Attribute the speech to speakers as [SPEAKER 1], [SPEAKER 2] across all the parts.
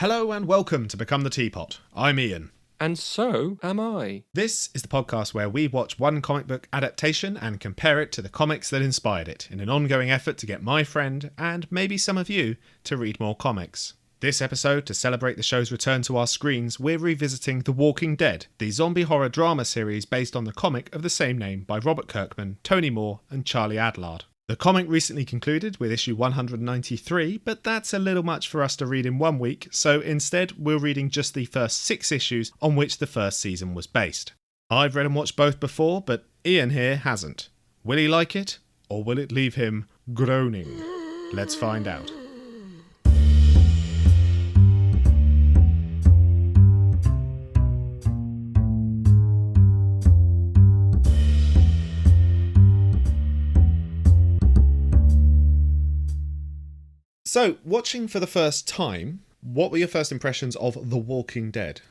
[SPEAKER 1] Hello and welcome to Become the Teapot. I'm Iain.
[SPEAKER 2] And so am I.
[SPEAKER 1] This is the podcast where we watch one comic book adaptation and compare it to the comics that inspired it in an ongoing effort to get my friend, and maybe some of you, to read more comics. This episode, to celebrate the show's return to our screens, we're revisiting The Walking Dead, the zombie horror drama series based on the comic of the same name by Robert Kirkman, Tony Moore and Charlie Adlard. The comic recently concluded with issue 193, but that's a little much for us to read in 1 week, so instead we're reading just the first 6 issues on which the first season was based. I've read and watched both before, but Iain here hasn't. Will he like it, or will it leave him groaning? Let's find out. So, watching for the first time, what were your first impressions of The Walking Dead?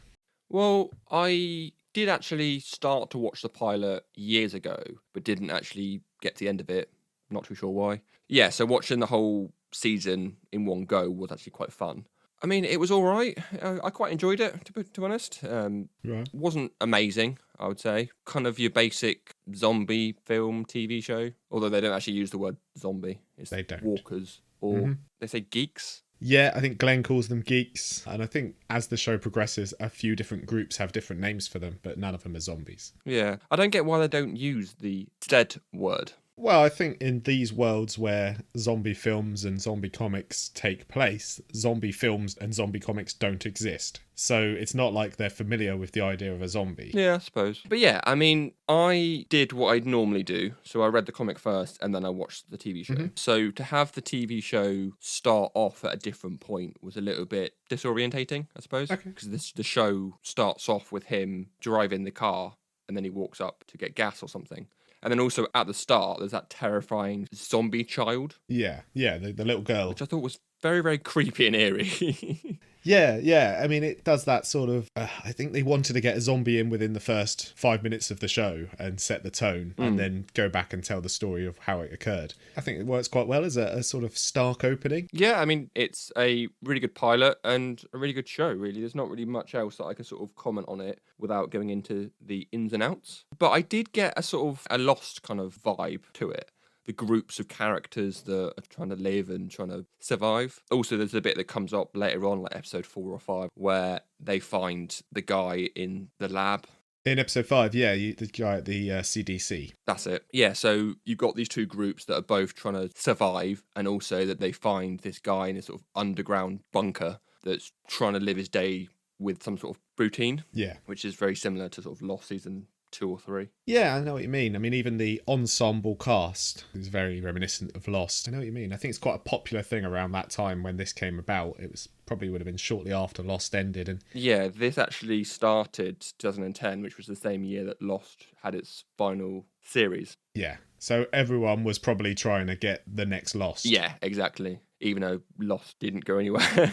[SPEAKER 2] Well, I did actually start to watch the pilot years ago, but didn't actually get to the end of it. Not too sure why. Yeah, so watching the whole season in one go was actually quite fun. I mean, it was all right. I quite enjoyed it, to be honest.
[SPEAKER 1] Right.
[SPEAKER 2] Wasn't amazing, I would say. Kind of your basic zombie film, TV show. Although they don't actually use the word zombie. It's
[SPEAKER 1] They don't.
[SPEAKER 2] walkers. Or they say geeks.
[SPEAKER 1] Yeah, I think Glenn calls them geeks, and I think as the show progresses, a few different groups have different names for them, but none of them are zombies.
[SPEAKER 2] Yeah. I don't get why they don't use the dead word.
[SPEAKER 1] Well, I think in these worlds where zombie films and zombie comics take place, zombie films and zombie comics don't exist. So it's not like they're familiar with the idea of a zombie.
[SPEAKER 2] Yeah, I suppose. But yeah, I mean, I did what I'd normally do. So I read the comic first and then I watched the TV show. So to have the TV show start off at a different point was a little bit disorientating, I suppose.
[SPEAKER 1] Okay.
[SPEAKER 2] Because the show starts off with him driving the car and then he walks up to get gas or something. And then also at the start, there's that terrifying zombie child.
[SPEAKER 1] Yeah, the little girl.
[SPEAKER 2] Which I thought was very, very creepy and eerie.
[SPEAKER 1] Yeah. I mean, it does that sort of... I think they wanted to get a zombie in within the first 5 minutes of the show and set the tone and then go back and tell the story of how it occurred. I think it works quite well as a sort of stark opening.
[SPEAKER 2] Yeah, I mean, it's a really good pilot and a really good show, really. There's not really much else that I can sort of comment on it without going into the ins and outs. But I did get a sort of a Lost kind of vibe to it. The groups of characters that are trying to live and trying to survive. Also, there's a bit that comes up later on, like episode 4 or 5, where they find the guy in the lab.
[SPEAKER 1] In episode 5, yeah, the guy at the CDC.
[SPEAKER 2] That's it. Yeah, so you've got these two groups that are both trying to survive, and also that they find this guy in a sort of underground bunker that's trying to live his day with some sort of routine.
[SPEAKER 1] Yeah.
[SPEAKER 2] Which is very similar to sort of Lost season 2 or 3.
[SPEAKER 1] Yeah, I know what you mean. I mean, even the ensemble cast is very reminiscent of Lost. I know what you mean. I think it's quite a popular thing around that time when this came about. It was probably would have been shortly after Lost ended. And
[SPEAKER 2] yeah, this actually started 2010, which was the same year that Lost had its final series.
[SPEAKER 1] Yeah, so everyone was probably trying to get the next Lost.
[SPEAKER 2] Yeah, exactly. Even though Lost didn't go anywhere.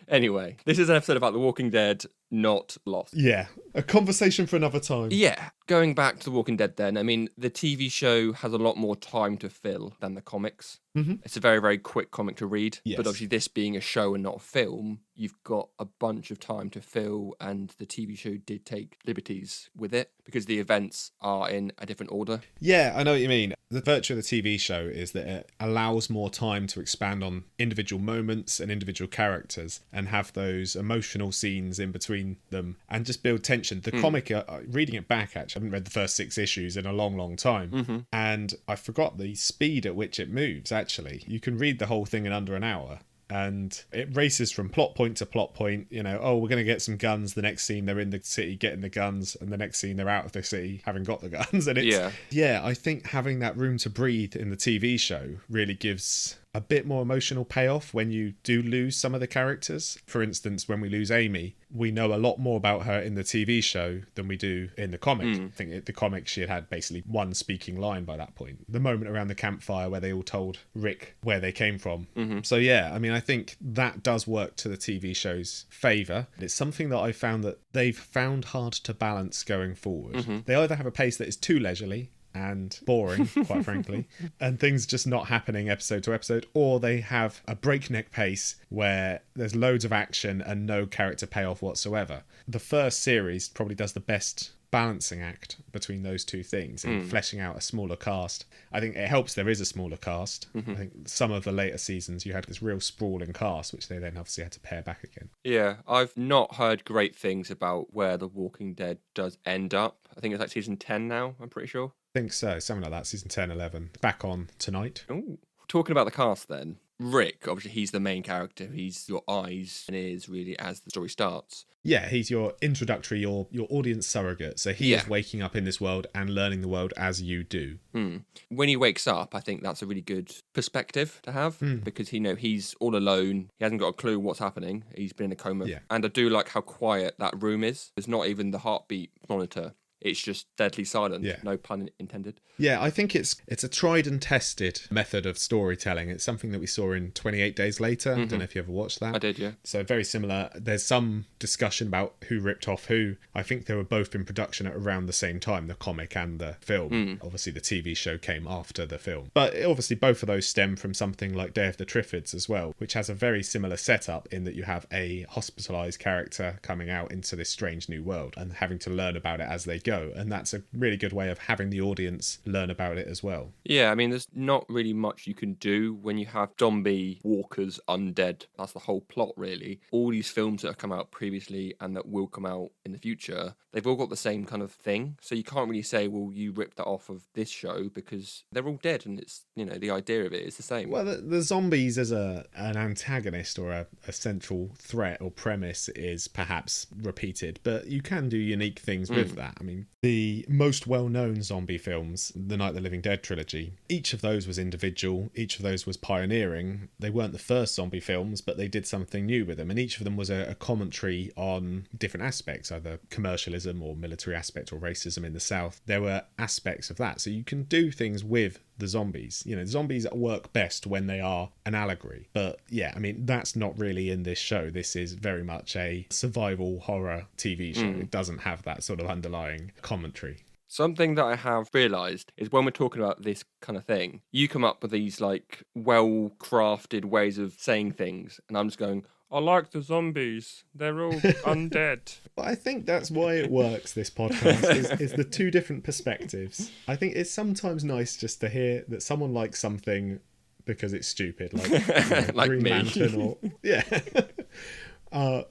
[SPEAKER 2] Anyway, this is an episode about The Walking Dead, not Lost.
[SPEAKER 1] Yeah, a conversation for another time.
[SPEAKER 2] Yeah, going back to The Walking Dead then, I mean, the TV show has a lot more time to fill than the comics. It's a very, very quick comic to read.
[SPEAKER 1] Yes.
[SPEAKER 2] But obviously this being a show and not a film, you've got a bunch of time to fill, and the TV show did take liberties with it because the events are in a different order.
[SPEAKER 1] Yeah, I know what you mean. The virtue of the TV show is that it allows more time to expand on individual moments and individual characters and have those emotional scenes in between them and just build tension. The comic, reading it back, actually, I haven't read the first 6 issues in a long, long time. And I forgot the speed at which it moves, actually. You can read the whole thing in under an hour. And it races from plot point to plot point. You know, oh, we're going to get some guns. The next scene, they're in the city getting the guns. And the next scene, they're out of the city having got the guns. And it's, yeah, I think having that room to breathe in the TV show really gives a bit more emotional payoff when you do lose some of the characters. For instance, when we lose Amy, we know a lot more about her in the TV show than we do in the comic. I think the comic, she had basically one speaking line by that point. The moment around the campfire where they all told Rick where they came from. So yeah, I mean, I think that does work to the TV show's favour. It's something that I found that they've found hard to balance going forward. They either have a pace that is too leisurely and boring, quite frankly, and things just not happening episode to episode, or they have a breakneck pace where there's loads of action and no character payoff whatsoever. The first series probably does the best balancing act between those two things and fleshing out a smaller cast. I think it helps there is a smaller cast. I think some of the later seasons you had this real sprawling cast, which they then obviously had to pare back again.
[SPEAKER 2] Yeah, I've not heard great things about where The Walking Dead does end up. I think it's like season 10 now, I'm pretty sure.
[SPEAKER 1] I think so, something like that, season 10, 11. Back on tonight.
[SPEAKER 2] Ooh. Talking about the cast then, Rick, obviously he's the main character. He's your eyes and ears really as the story starts.
[SPEAKER 1] Yeah, he's your introductory, your audience surrogate. So he is waking up in this world and learning the world as you do.
[SPEAKER 2] When he wakes up, I think that's a really good perspective to have because he's all alone. He hasn't got a clue what's happening. He's been in a coma.
[SPEAKER 1] Yeah.
[SPEAKER 2] And I do like how quiet that room is. There's not even the heartbeat monitor. It's just deadly silent.
[SPEAKER 1] Yeah.
[SPEAKER 2] No pun intended.
[SPEAKER 1] Yeah, I think it's a tried and tested method of storytelling. It's something that we saw in 28 Days Later. I don't know if you ever watched that.
[SPEAKER 2] I did, yeah.
[SPEAKER 1] So very similar. There's some discussion about who ripped off who. I think they were both in production at around the same time, the comic and the film. Obviously, the TV show came after the film. But obviously, both of those stem from something like Day of the Triffids as well, which has a very similar setup in that you have a hospitalised character coming out into this strange new world and having to learn about it as they go. And that's a really good way of having the audience learn about it as well.
[SPEAKER 2] Yeah, I mean, there's not really much you can do when you have zombie walkers undead. That's the whole plot, really. All these films that have come out previously and that will come out in the future, they've all got the same kind of thing. So you can't really say, well, you ripped that off of this show because they're all dead and it's, the idea of it is the same.
[SPEAKER 1] Well, the zombies as an antagonist or a central threat or premise is perhaps repeated, but you can do unique things with that. I mean, the most well-known zombie films, the Night of the Living Dead trilogy, each of those was individual, each of those was pioneering. They weren't the first zombie films, but they did something new with them, and each of them was a commentary on different aspects, either commercialism or military aspect or racism in the South. There were aspects of that, so you can do things with the zombies. The zombies work best when they are an allegory. But yeah, I mean, that's not really in this show. This is very much a survival horror TV show. It doesn't have that sort of underlying commentary.
[SPEAKER 2] Something that I have realised is when we're talking about this kind of thing, you come up with these like well-crafted ways of saying things, and I'm just going, I like the zombies. They're all undead.
[SPEAKER 1] But I think that's why it works, this podcast, is the two different perspectives. I think it's sometimes nice just to hear that someone likes something because it's stupid, like,
[SPEAKER 2] like
[SPEAKER 1] Green
[SPEAKER 2] me.
[SPEAKER 1] Lantern or... Yeah.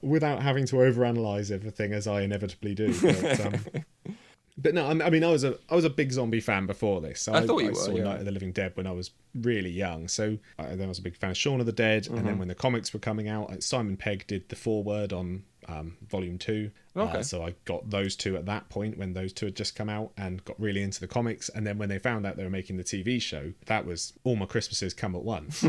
[SPEAKER 1] Without having to overanalyze everything as I inevitably do. But no, I mean, I was a big zombie fan before this. So
[SPEAKER 2] I thought you
[SPEAKER 1] I
[SPEAKER 2] were,
[SPEAKER 1] saw
[SPEAKER 2] yeah.
[SPEAKER 1] Night of the Living Dead when I was really young. So then I was a big fan of Shaun of the Dead. And then when the comics were coming out, Simon Pegg did the foreword on Volume 2.
[SPEAKER 2] Okay.
[SPEAKER 1] So I got those two at that point when those two had just come out and got really into the comics. And then when they found out they were making the TV show, that was all my Christmases come at once.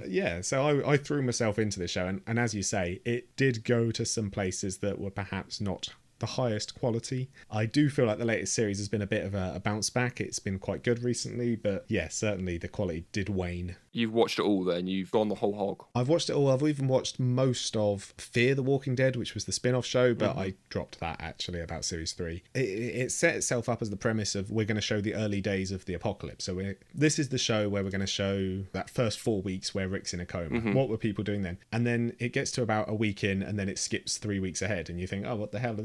[SPEAKER 1] Yeah, so I threw myself into the show. And as you say, it did go to some places that were perhaps not the highest quality. I do feel like the latest series has been a bit of a bounce back. It's been quite good recently, but yeah, certainly the quality did wane.
[SPEAKER 2] You've watched it all then? You've gone the whole hog?
[SPEAKER 1] I've watched it all. I've even watched most of Fear the Walking Dead, which was the spin-off show, but I dropped that actually about series 3. It set itself up as the premise of we're going to show the early days of the apocalypse. So this is the show where we're going to show that first 4 weeks where Rick's in a coma. What were people doing then? And then it gets to about a week in and then it skips 3 weeks ahead and you think, oh, what the hell?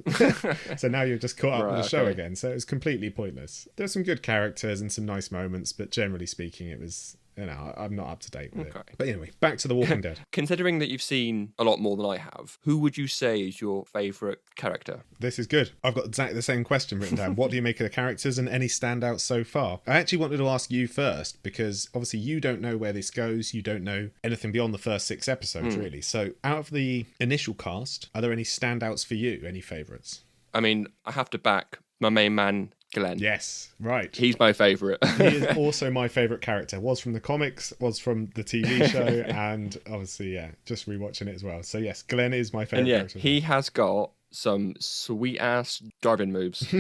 [SPEAKER 1] So now you're just caught up with the show again. So it was completely pointless. There's some good characters and some nice moments, but generally speaking, it was... I'm not up to date with it. But anyway, back to The Walking Dead.
[SPEAKER 2] Considering that you've seen a lot more than I have, who would you say is your favourite character?
[SPEAKER 1] This is good. I've got exactly the same question written down. What do you make of the characters and any standouts so far? I actually wanted to ask you first because obviously you don't know where this goes. You don't know anything beyond the first 6 episodes, really. So out of the initial cast, are there any standouts for you? Any favourites?
[SPEAKER 2] I mean, I have to back my main man, Glenn.
[SPEAKER 1] Yes, right.
[SPEAKER 2] He's my favourite.
[SPEAKER 1] He is also my favourite character. Was from the comics, was from the TV show, and obviously, yeah, just rewatching it as well. So yes, Glenn is my favourite character.
[SPEAKER 2] He has got some sweet ass driving moves.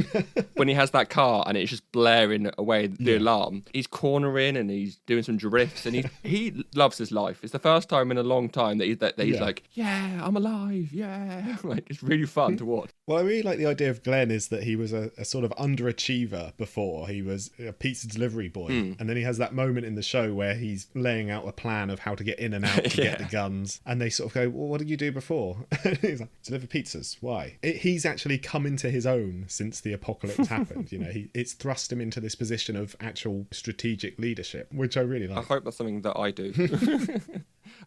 [SPEAKER 2] When he has that car and it's just blaring away the alarm, he's cornering and he's doing some drifts, and he loves his life. It's the first time in a long time that he's like, yeah, I'm alive, yeah. Like, it's really fun to watch.
[SPEAKER 1] Well, I really like the idea of Glenn is that he was a sort of underachiever before. He was a pizza delivery boy. And then he has that moment in the show where he's laying out a plan of how to get in and out to get the guns. And they sort of go, well, what did you do before? He's like, deliver pizzas. Why? He's actually come into his own since the apocalypse happened. You know, it's thrust him into this position of actual strategic leadership, which I really like.
[SPEAKER 2] I hope that's something that I do.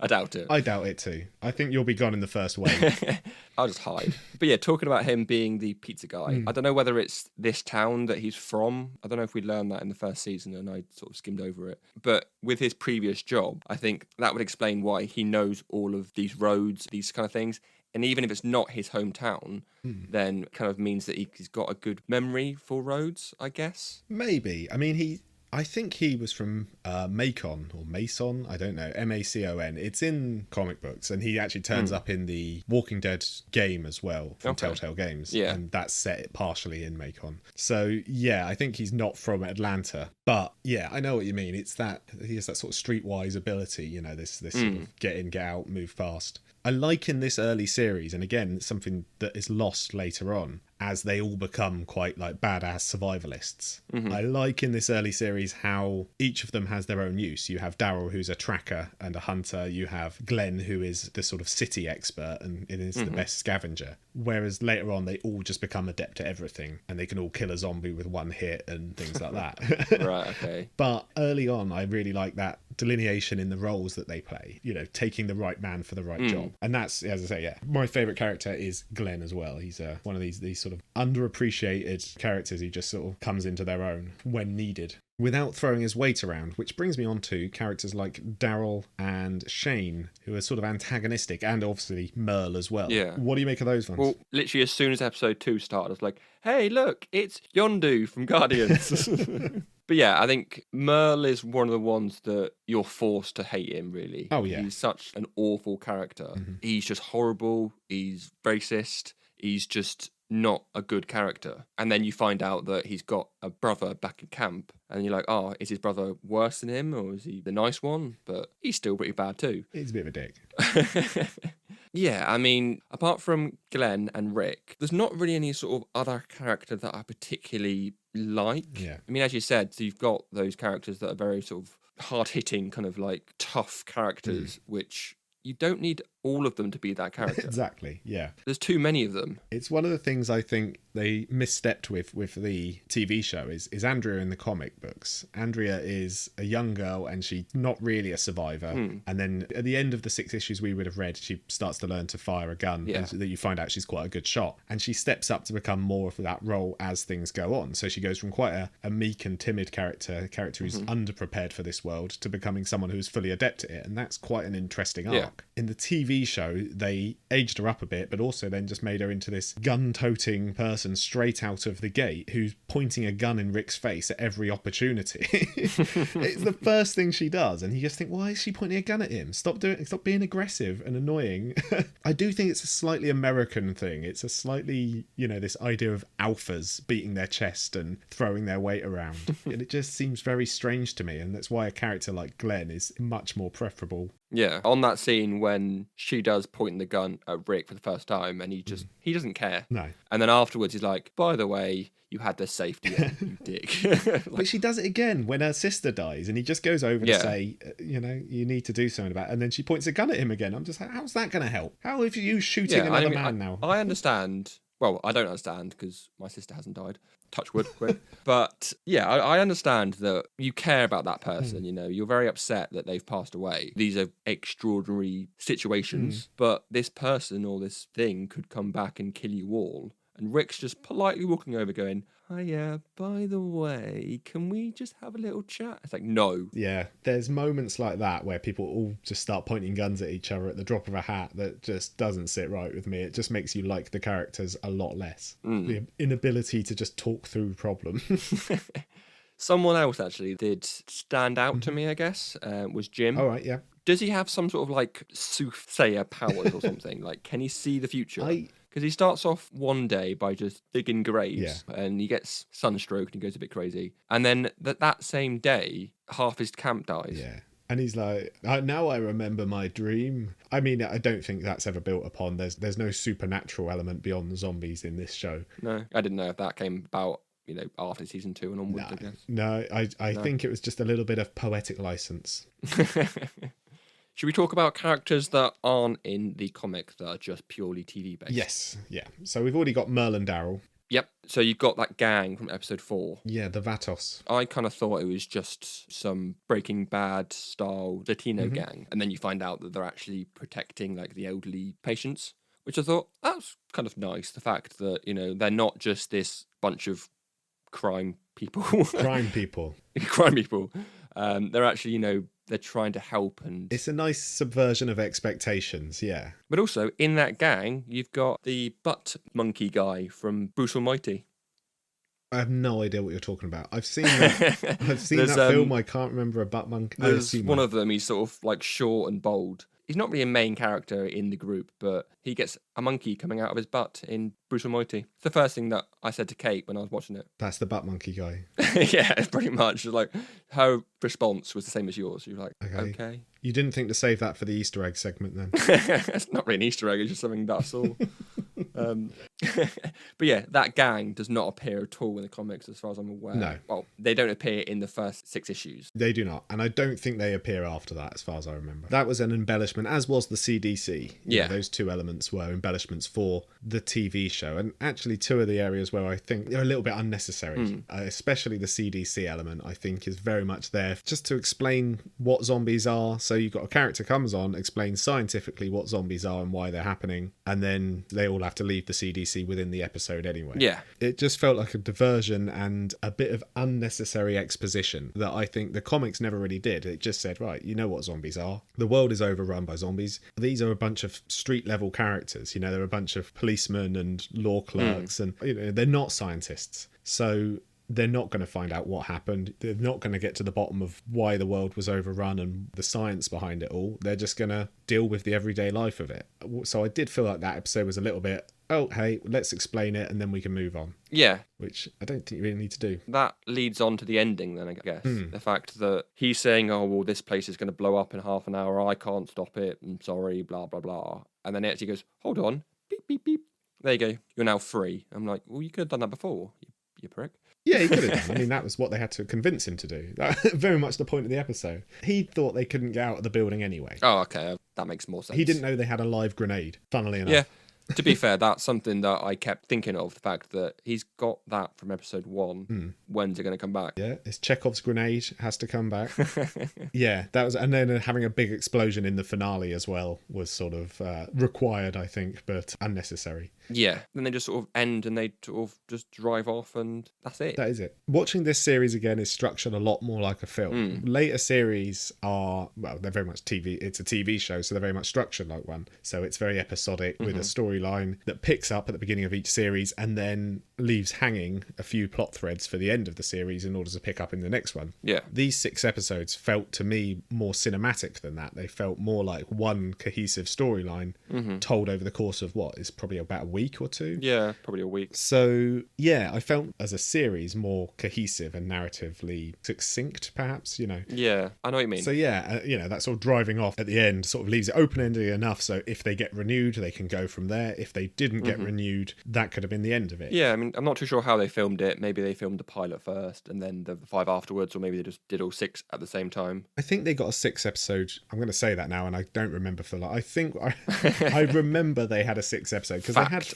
[SPEAKER 2] I doubt it.
[SPEAKER 1] I doubt it too. I think you'll be gone in the first wave.
[SPEAKER 2] I'll just hide. But yeah, talking about him being the pizza guy, I don't know whether it's this town that he's from. I don't know if we learned that in the first season and I sort of skimmed over it. But with his previous job, I think that would explain why he knows all of these roads, these kind of things. And even if it's not his hometown, then kind of means that he's got a good memory for roads, I guess.
[SPEAKER 1] Maybe. I mean, I think he was from Macon or Mason, I don't know, Macon. It's in comic books, and he actually turns up in the Walking Dead game as well from Telltale Games.
[SPEAKER 2] Yeah.
[SPEAKER 1] And that's set partially in Macon. So, yeah, I think he's not from Atlanta. But, yeah, I know what you mean. It's that he has that sort of streetwise ability, you know, this sort of get in, get out, move fast. I like in this early series, and again, it's something that is lost later on, as they all become quite like badass survivalists. I like in this early series how each of them has their own use. You have Daryl, who's a tracker and a hunter. You have Glenn, who is the sort of city expert and is the best scavenger. Whereas later on, they all just become adept at everything, and they can all kill a zombie with one hit and things like that.
[SPEAKER 2] Right, okay.
[SPEAKER 1] But early on, I really like that delineation in the roles that they play, you know, taking the right man for the right job. And that's, as I say, yeah, my favourite character is Glenn as well. He's one of these sort of underappreciated characters who just sort of comes into their own when needed, without throwing his weight around, which brings me on to characters like Daryl and Shane, who are sort of antagonistic, and obviously Merle as well.
[SPEAKER 2] Yeah.
[SPEAKER 1] What do you make of those ones?
[SPEAKER 2] Well, literally as soon as episode 2 started, I was like, hey, look, it's Yondu from Guardians. But yeah, I think Merle is one of the ones that you're forced to hate him, really.
[SPEAKER 1] Oh, yeah.
[SPEAKER 2] He's such an awful character. He's just horrible. He's racist. He's just not a good character. And then you find out that he's got a brother back in camp, and you're like, oh, is his brother worse than him, or is he the nice one? But he's still pretty bad too.
[SPEAKER 1] He's a bit of a dick.
[SPEAKER 2] Yeah, I mean, apart from Glenn and Rick, there's not really any sort of other character that I particularly like.
[SPEAKER 1] Yeah.
[SPEAKER 2] I mean, as you said, so you've got those characters that are very sort of hard-hitting, kind of like tough characters, which you don't need all of them to be that character.
[SPEAKER 1] Exactly, yeah.
[SPEAKER 2] There's too many of them.
[SPEAKER 1] It's one of the things I think they misstepped with the TV show is Andrea in the comic books. Andrea is a young girl and she's not really a survivor. And then at the end of the 6 issues we would have read, she starts to learn to fire a gun.
[SPEAKER 2] Yeah.
[SPEAKER 1] And that you find out she's quite a good shot. And she steps up to become more of that role as things go on. So she goes from quite a meek and timid character who's underprepared for this world, to becoming someone who's fully adept at it. And that's quite an interesting arc. In the TV show, they aged her up a bit, but also then just made her into this gun-toting person straight out of the gate who's pointing a gun in Rick's face at every opportunity. It's the first thing she does, and you just think, why is she pointing a gun at him? Stop being aggressive and annoying. I do think it's a slightly American thing. It's a slightly, you know, this idea of alphas beating their chest and throwing their weight around. And it just seems very strange to me, and that's why a character like Glenn is much more preferable.
[SPEAKER 2] Yeah, on that scene when she does point the gun at Rick for the first time, and he he doesn't care.
[SPEAKER 1] No.
[SPEAKER 2] And then afterwards he's like, by the way, you had the safety in, you dick.
[SPEAKER 1] But she does it again when her sister dies, and he just goes over to say, you know, you need to do something about it. And then she points a gun at him again. I'm just like, how's that going to help? How are you shooting another man now?
[SPEAKER 2] I understand. Well, I don't understand because my sister hasn't died. Touch wood, quick. But yeah, I understand that you care about that person, you know, you're very upset that they've passed away. These are extraordinary situations, but this person or this thing could come back and kill you all. And Rick's just politely walking over going, hiya, by the way, can we just have a little chat? It's like, no.
[SPEAKER 1] Yeah, there's moments like that where people all just start pointing guns at each other at the drop of a hat that just doesn't sit right with me. It just makes you like the characters a lot less. The inability to just talk through problems.
[SPEAKER 2] Someone else actually did stand out to me, I guess, was Jim.
[SPEAKER 1] All right, yeah.
[SPEAKER 2] Does he have some sort of like soothsayer powers or something? Like, can he see the future? Because he starts off one day by just digging graves,
[SPEAKER 1] Yeah.
[SPEAKER 2] and he gets sunstroke and he goes a bit crazy. And then that same day, half his camp dies.
[SPEAKER 1] Yeah. And he's like, now I remember my dream. I mean, I don't think that's ever built upon. There's no supernatural element beyond the zombies in this show.
[SPEAKER 2] No, I didn't know if that came about, after season 2 and onwards, I guess.
[SPEAKER 1] No, I think it was just a little bit of poetic license.
[SPEAKER 2] Should we talk about characters that aren't in the comic that are just purely TV based?
[SPEAKER 1] Yes, yeah. So we've already got Merle and Daryl.
[SPEAKER 2] Yep. So you've got that gang from episode 4.
[SPEAKER 1] Yeah, the Vatos.
[SPEAKER 2] I kind of thought it was just some Breaking Bad style Latino gang. And then you find out that they're actually protecting like the elderly patients, which I thought that's kind of nice. The fact that, they're not just this bunch of crime people.
[SPEAKER 1] Crime people.
[SPEAKER 2] Crime people. They're actually, they're trying to help, and
[SPEAKER 1] it's a nice subversion of expectations, yeah.
[SPEAKER 2] But also in that gang, you've got the butt monkey guy from Bruce Almighty.
[SPEAKER 1] I have no idea what you're talking about. I've seen that. I've seen that film. I can't remember a butt monkey.
[SPEAKER 2] There's one of them. He's sort of like short and bold. He's not really a main character in the group, but he gets a monkey coming out of his butt in Bruce Almighty. It's the first thing that I said to Kate when I was watching it.
[SPEAKER 1] That's the butt monkey guy.
[SPEAKER 2] Yeah, pretty much. Like her response was the same as yours. You were like, okay.
[SPEAKER 1] You didn't think to save that for the Easter egg segment then?
[SPEAKER 2] It's not really an Easter egg. It's just something that I saw. But yeah, that gang does not appear at all in the comics as far as I'm aware.
[SPEAKER 1] No.
[SPEAKER 2] Well, they don't appear in the first 6 issues.
[SPEAKER 1] They do not. And I don't think they appear after that as far as I remember. That was an embellishment, as was the CDC.
[SPEAKER 2] Yeah.
[SPEAKER 1] Those 2 elements were embellishments for the TV show. And actually 2 of the areas where I think they're a little bit unnecessary, especially the CDC element, I think is very much there just to explain what zombies are. So you've got a character comes on, explains scientifically what zombies are and why they're happening. And then they all have to leave the CDC within the episode anyway.
[SPEAKER 2] Yeah.
[SPEAKER 1] It just felt like a diversion and a bit of unnecessary exposition that I think the comics never really did. It just said, right, you know what zombies are. The world is overrun by zombies. These are a bunch of street level characters. They're a bunch of policemen and law clerks and they're not scientists. So they're not going to find out what happened. They're not going to get to the bottom of why the world was overrun and the science behind it all. They're just going to deal with the everyday life of it. So I did feel like that episode was a little bit, oh, hey, let's explain it and then we can move on.
[SPEAKER 2] Yeah.
[SPEAKER 1] Which I don't think you really need to do.
[SPEAKER 2] That leads on to the ending then, I guess. The fact that he's saying, oh, well, this place is going to blow up in half an hour. I can't stop it. I'm sorry, blah, blah, blah. And then it actually goes, hold on. Beep, beep, beep. There you go. You're now free. I'm like, well, you could have done that before, you prick.
[SPEAKER 1] Yeah, he could have done. I mean, that was what they had to convince him to do. Very much the point of the episode. He thought they couldn't get out of the building anyway.
[SPEAKER 2] Oh, okay. That makes more sense.
[SPEAKER 1] He didn't know they had a live grenade, funnily enough.
[SPEAKER 2] Yeah. To be fair, that's something that I kept thinking of, the fact that he's got that from episode 1. When's it going to come back?
[SPEAKER 1] Yeah, it's Chekhov's grenade has to come back. Yeah, that was, and then having a big explosion in the finale as well was sort of required, I think, but unnecessary.
[SPEAKER 2] Yeah, then they just sort of end and they sort of just drive off and that's it.
[SPEAKER 1] That is it. Watching this series again is structured a lot more like a film. Later series are, well, they're very much TV. It's a TV show, so they're very much structured like one. So it's very episodic with a storyline that picks up at the beginning of each series and then leaves hanging a few plot threads for the end of the series in order to pick up in the next one.
[SPEAKER 2] Yeah.
[SPEAKER 1] These 6 episodes felt to me more cinematic than that. They felt more like one cohesive storyline told over the course of what is probably about a week or 2.
[SPEAKER 2] Yeah, probably a week.
[SPEAKER 1] So yeah, I felt as a series more cohesive and narratively succinct, perhaps,
[SPEAKER 2] Yeah, I know what you mean.
[SPEAKER 1] So yeah, that sort of driving off at the end sort of leaves it open-ended enough so if they get renewed, they can go from there. If they didn't get renewed, that could have been the end of it.
[SPEAKER 2] Yeah, I mean, I'm not too sure how they filmed it. Maybe they filmed the pilot first and then the 5 afterwards, or maybe they just did all 6 at the same time.
[SPEAKER 1] I think they got a 6 episode. I'm going to say that now, and I don't remember for I think I remember they had a 6 episode because they had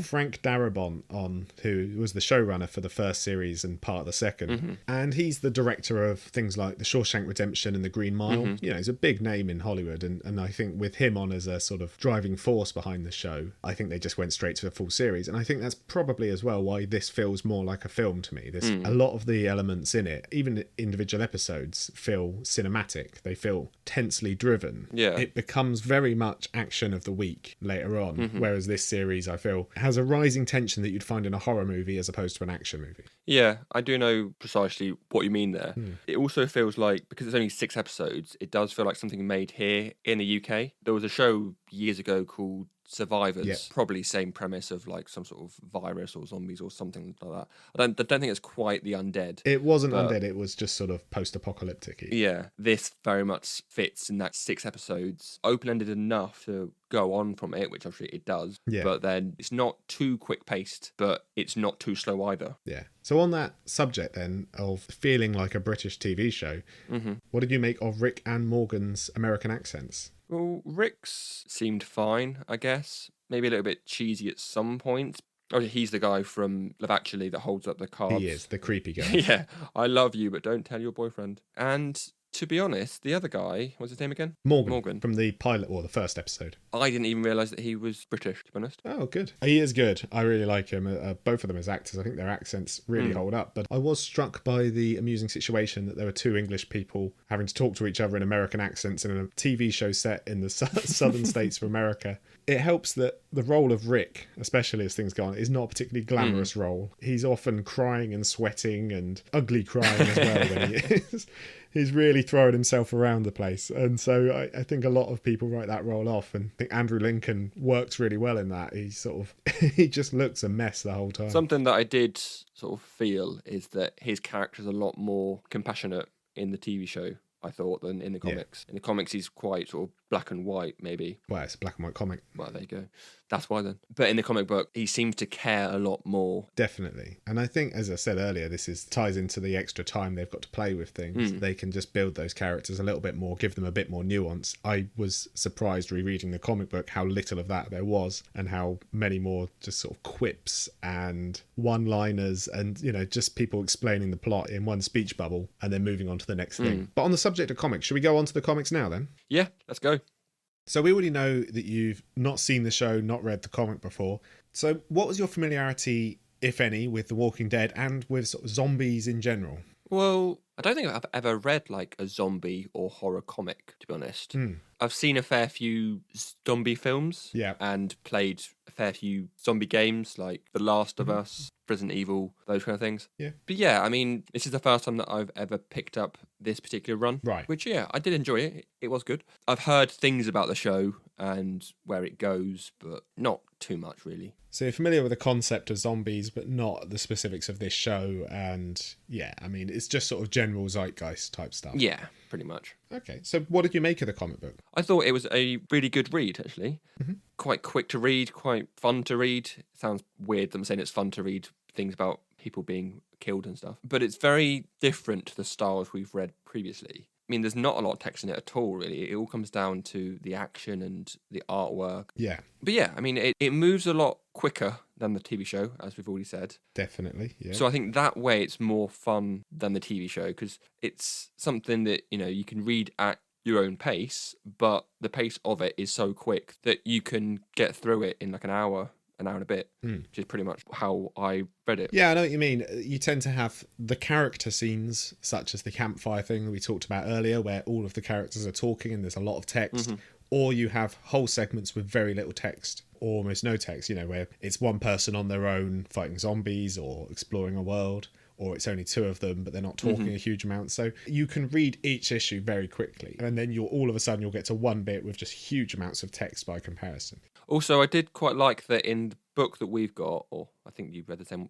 [SPEAKER 1] Frank Darabont on, who was the showrunner for the first series and part of the second, and he's the director of things like The Shawshank Redemption and The Green Mile. He's a big name in Hollywood, and I think with him on as a sort of driving force behind the show, I think they just went straight to a full series, and I think that's probably as well why this feels more like a film to me. There's a lot of the elements in it, even individual episodes, feel cinematic. They feel tensely driven.
[SPEAKER 2] Yeah.
[SPEAKER 1] It becomes very much action of the week later on, whereas this series, I feel, has a rising tension that you'd find in a horror movie as opposed to an action movie.
[SPEAKER 2] Yeah, I do know precisely what you mean there. It also feels like, because it's only 6 episodes, it does feel like something made here in the UK. There was a show years ago called survivors.
[SPEAKER 1] Yeah.
[SPEAKER 2] Probably same premise of like some sort of virus or zombies or something like that. I don't think it's quite the undead.
[SPEAKER 1] It wasn't
[SPEAKER 2] but
[SPEAKER 1] undead, it was just sort of post-apocalyptic-y.
[SPEAKER 2] Yeah, this very much fits in that 6 episodes, open-ended enough to go on from it, which obviously it does.
[SPEAKER 1] Yeah.
[SPEAKER 2] But then it's not too quick-paced, but it's not too slow either.
[SPEAKER 1] Yeah. So on that subject then of feeling like a British TV show, what did you make of Rick and Morgan's American accents?
[SPEAKER 2] Well, Rick's seemed fine, I guess. Maybe a little bit cheesy at some points. Oh, he's the guy from Love Actually that holds up the cards.
[SPEAKER 1] He is, the creepy guy.
[SPEAKER 2] Yeah, I love you, but don't tell your boyfriend. And to be honest, the other guy, what's his name again?
[SPEAKER 1] Morgan. From the pilot, or the first episode.
[SPEAKER 2] I didn't even realise that he was British, to be honest.
[SPEAKER 1] Oh, good. He is good. I really like him. Both of them as actors. I think their accents really hold up. But I was struck by the amusing situation that there were two English people having to talk to each other in American accents in a TV show set in the southern states of America. It helps that the role of Rick, especially as things go on, is not a particularly glamorous role. He's often crying and sweating and ugly crying as well when he is. He's really throwing himself around the place. And so I think a lot of people write that role off, and I think Andrew Lincoln works really well in that. He sort of, he just looks a mess the whole time.
[SPEAKER 2] Something that I did sort of feel is that his character's a lot more compassionate in the TV show, I thought, than in the comics. In the comics, he's quite sort of black and white, maybe.
[SPEAKER 1] Well, it's a black and white comic.
[SPEAKER 2] Well, there you go. That's why then. But in the comic book, he seems to care a lot more.
[SPEAKER 1] Definitely. And I think, as I said earlier, this ties into the extra time they've got to play with things. They can just build those characters a little bit more, give them a bit more nuance. I was surprised rereading the comic book how little of that there was, and how many more just sort of quips and one-liners and, you know, just people explaining the plot in one speech bubble and then moving on to the next thing. But on the subject of comics, should we go on to the comics now then?
[SPEAKER 2] Yeah, let's go.
[SPEAKER 1] So we already know that you've not seen the show, not read the comic before. So what was your familiarity, if any, with The Walking Dead and with sort of zombies in general?
[SPEAKER 2] Well, I don't think I've ever read like a zombie or horror comic, to be honest. I've seen a fair few zombie films and played a fair few zombie games like The Last of Us, Resident Evil, those kind of things.
[SPEAKER 1] Yeah.
[SPEAKER 2] But yeah, I mean, this is the first time that I've ever picked up this particular run.
[SPEAKER 1] Right.
[SPEAKER 2] Which, yeah, I did enjoy it. It was good. I've heard things about the show and where it goes, but not too much, really.
[SPEAKER 1] So you're familiar with the concept of zombies, but not the specifics of this show. And yeah, I mean, it's just sort of general zeitgeist type stuff.
[SPEAKER 2] Yeah, pretty much.
[SPEAKER 1] Okay. So what did you make of the comic book?
[SPEAKER 2] I thought it was a really good read, actually. Quite quick to read, quite fun to read. It sounds weird that I'm saying it's fun to read things about people being killed and stuff, but it's very different to the styles we've read previously. I mean, there's not a lot of text in it at all, really. It all comes down to the action and the artwork.
[SPEAKER 1] Yeah.
[SPEAKER 2] But yeah, I mean, it moves a lot quicker than the TV show, as we've already said.
[SPEAKER 1] Definitely, yeah.
[SPEAKER 2] So I think that way it's more fun than the TV show, because it's something that, you know, you can read at your own pace, but the pace of it is so quick that you can get through it in like an hour and a bit, which is pretty much how I read it.
[SPEAKER 1] Yeah, I know what you mean. You tend to have the character scenes, such as the campfire thing that we talked about earlier, where all of the characters are talking and there's a lot of text, or you have whole segments with very little text, or almost no text, you know, where it's one person on their own fighting zombies or exploring a world, or it's only two of them, but they're not talking a huge amount. So you can read each issue very quickly, and then all of a sudden you'll get to one bit with just huge amounts of text by comparison.
[SPEAKER 2] Also, I did quite like that in the book that we've got, or I think you've read the same.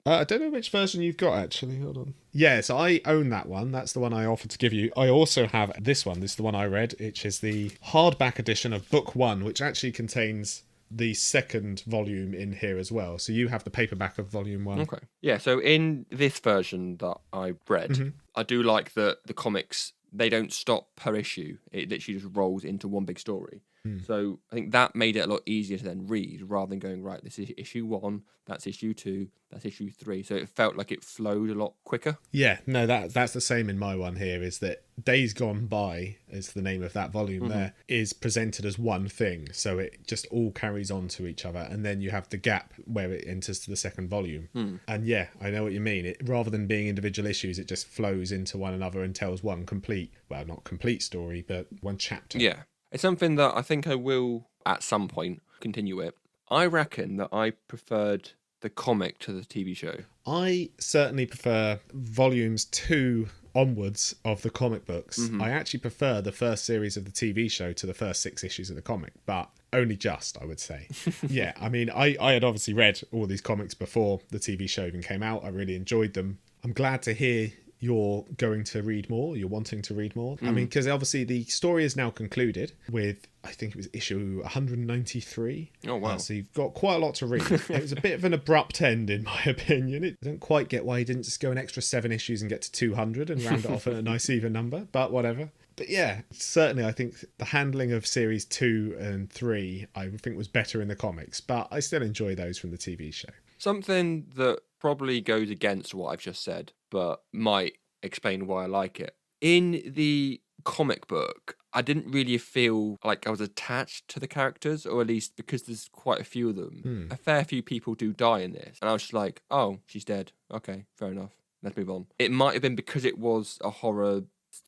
[SPEAKER 1] I don't know which version you've got, actually. Hold on. Yeah, so I own that one. That's the one I offered to give you. I also have this one. This is the one I read, which is the hardback edition of Book 1, which actually contains the second volume in here as well. So you have the paperback of Volume 1.
[SPEAKER 2] Okay. Yeah, so in this version that I read, I do like that the comics, they don't stop per issue. It literally just rolls into one big story. So I think that made it a lot easier to then read, rather than going, right, this is issue 1, that's issue 2, that's issue 3. So it felt like it flowed a lot quicker.
[SPEAKER 1] Yeah, no, that's the same in my one here, is that Days Gone By, is the name of that volume there, is presented as one thing. So it just all carries on to each other. And then you have the gap where it enters to the second volume. And yeah, I know what you mean. Rather than being individual issues, it just flows into one another and tells one complete, well, not complete story, but one chapter.
[SPEAKER 2] Yeah. It's something that I think I will, at some point, continue it. I reckon that I preferred the comic to the TV show.
[SPEAKER 1] I certainly prefer volumes 2 onwards of the comic books. I actually prefer the first series of the TV show to the first 6 issues of the comic, but only just, I would say. Yeah, I mean, I had obviously read all these comics before the TV show even came out. I really enjoyed them. I'm glad to hear you're going to read more, you're wanting to read more. I mean, because obviously the story is now concluded with, I think it was issue 193.
[SPEAKER 2] Oh, wow.
[SPEAKER 1] So you've got quite a lot to read. It was a bit of an abrupt end, in my opinion. I don't quite get why he didn't just go an extra 7 issues and get to 200 and round it off at a nice even number, but whatever. But yeah, certainly I think the handling of series 2 and 3, I think was better in the comics, but I still enjoy those from the TV show.
[SPEAKER 2] Something that probably goes against what I've just said, but might explain why I like it. In the comic book, I didn't really feel like I was attached to the characters, or at least because there's quite a few of them. A fair few people do die in this, and I was just like, oh, she's dead. Okay, fair enough. Let's move on. It might have been because it was a horror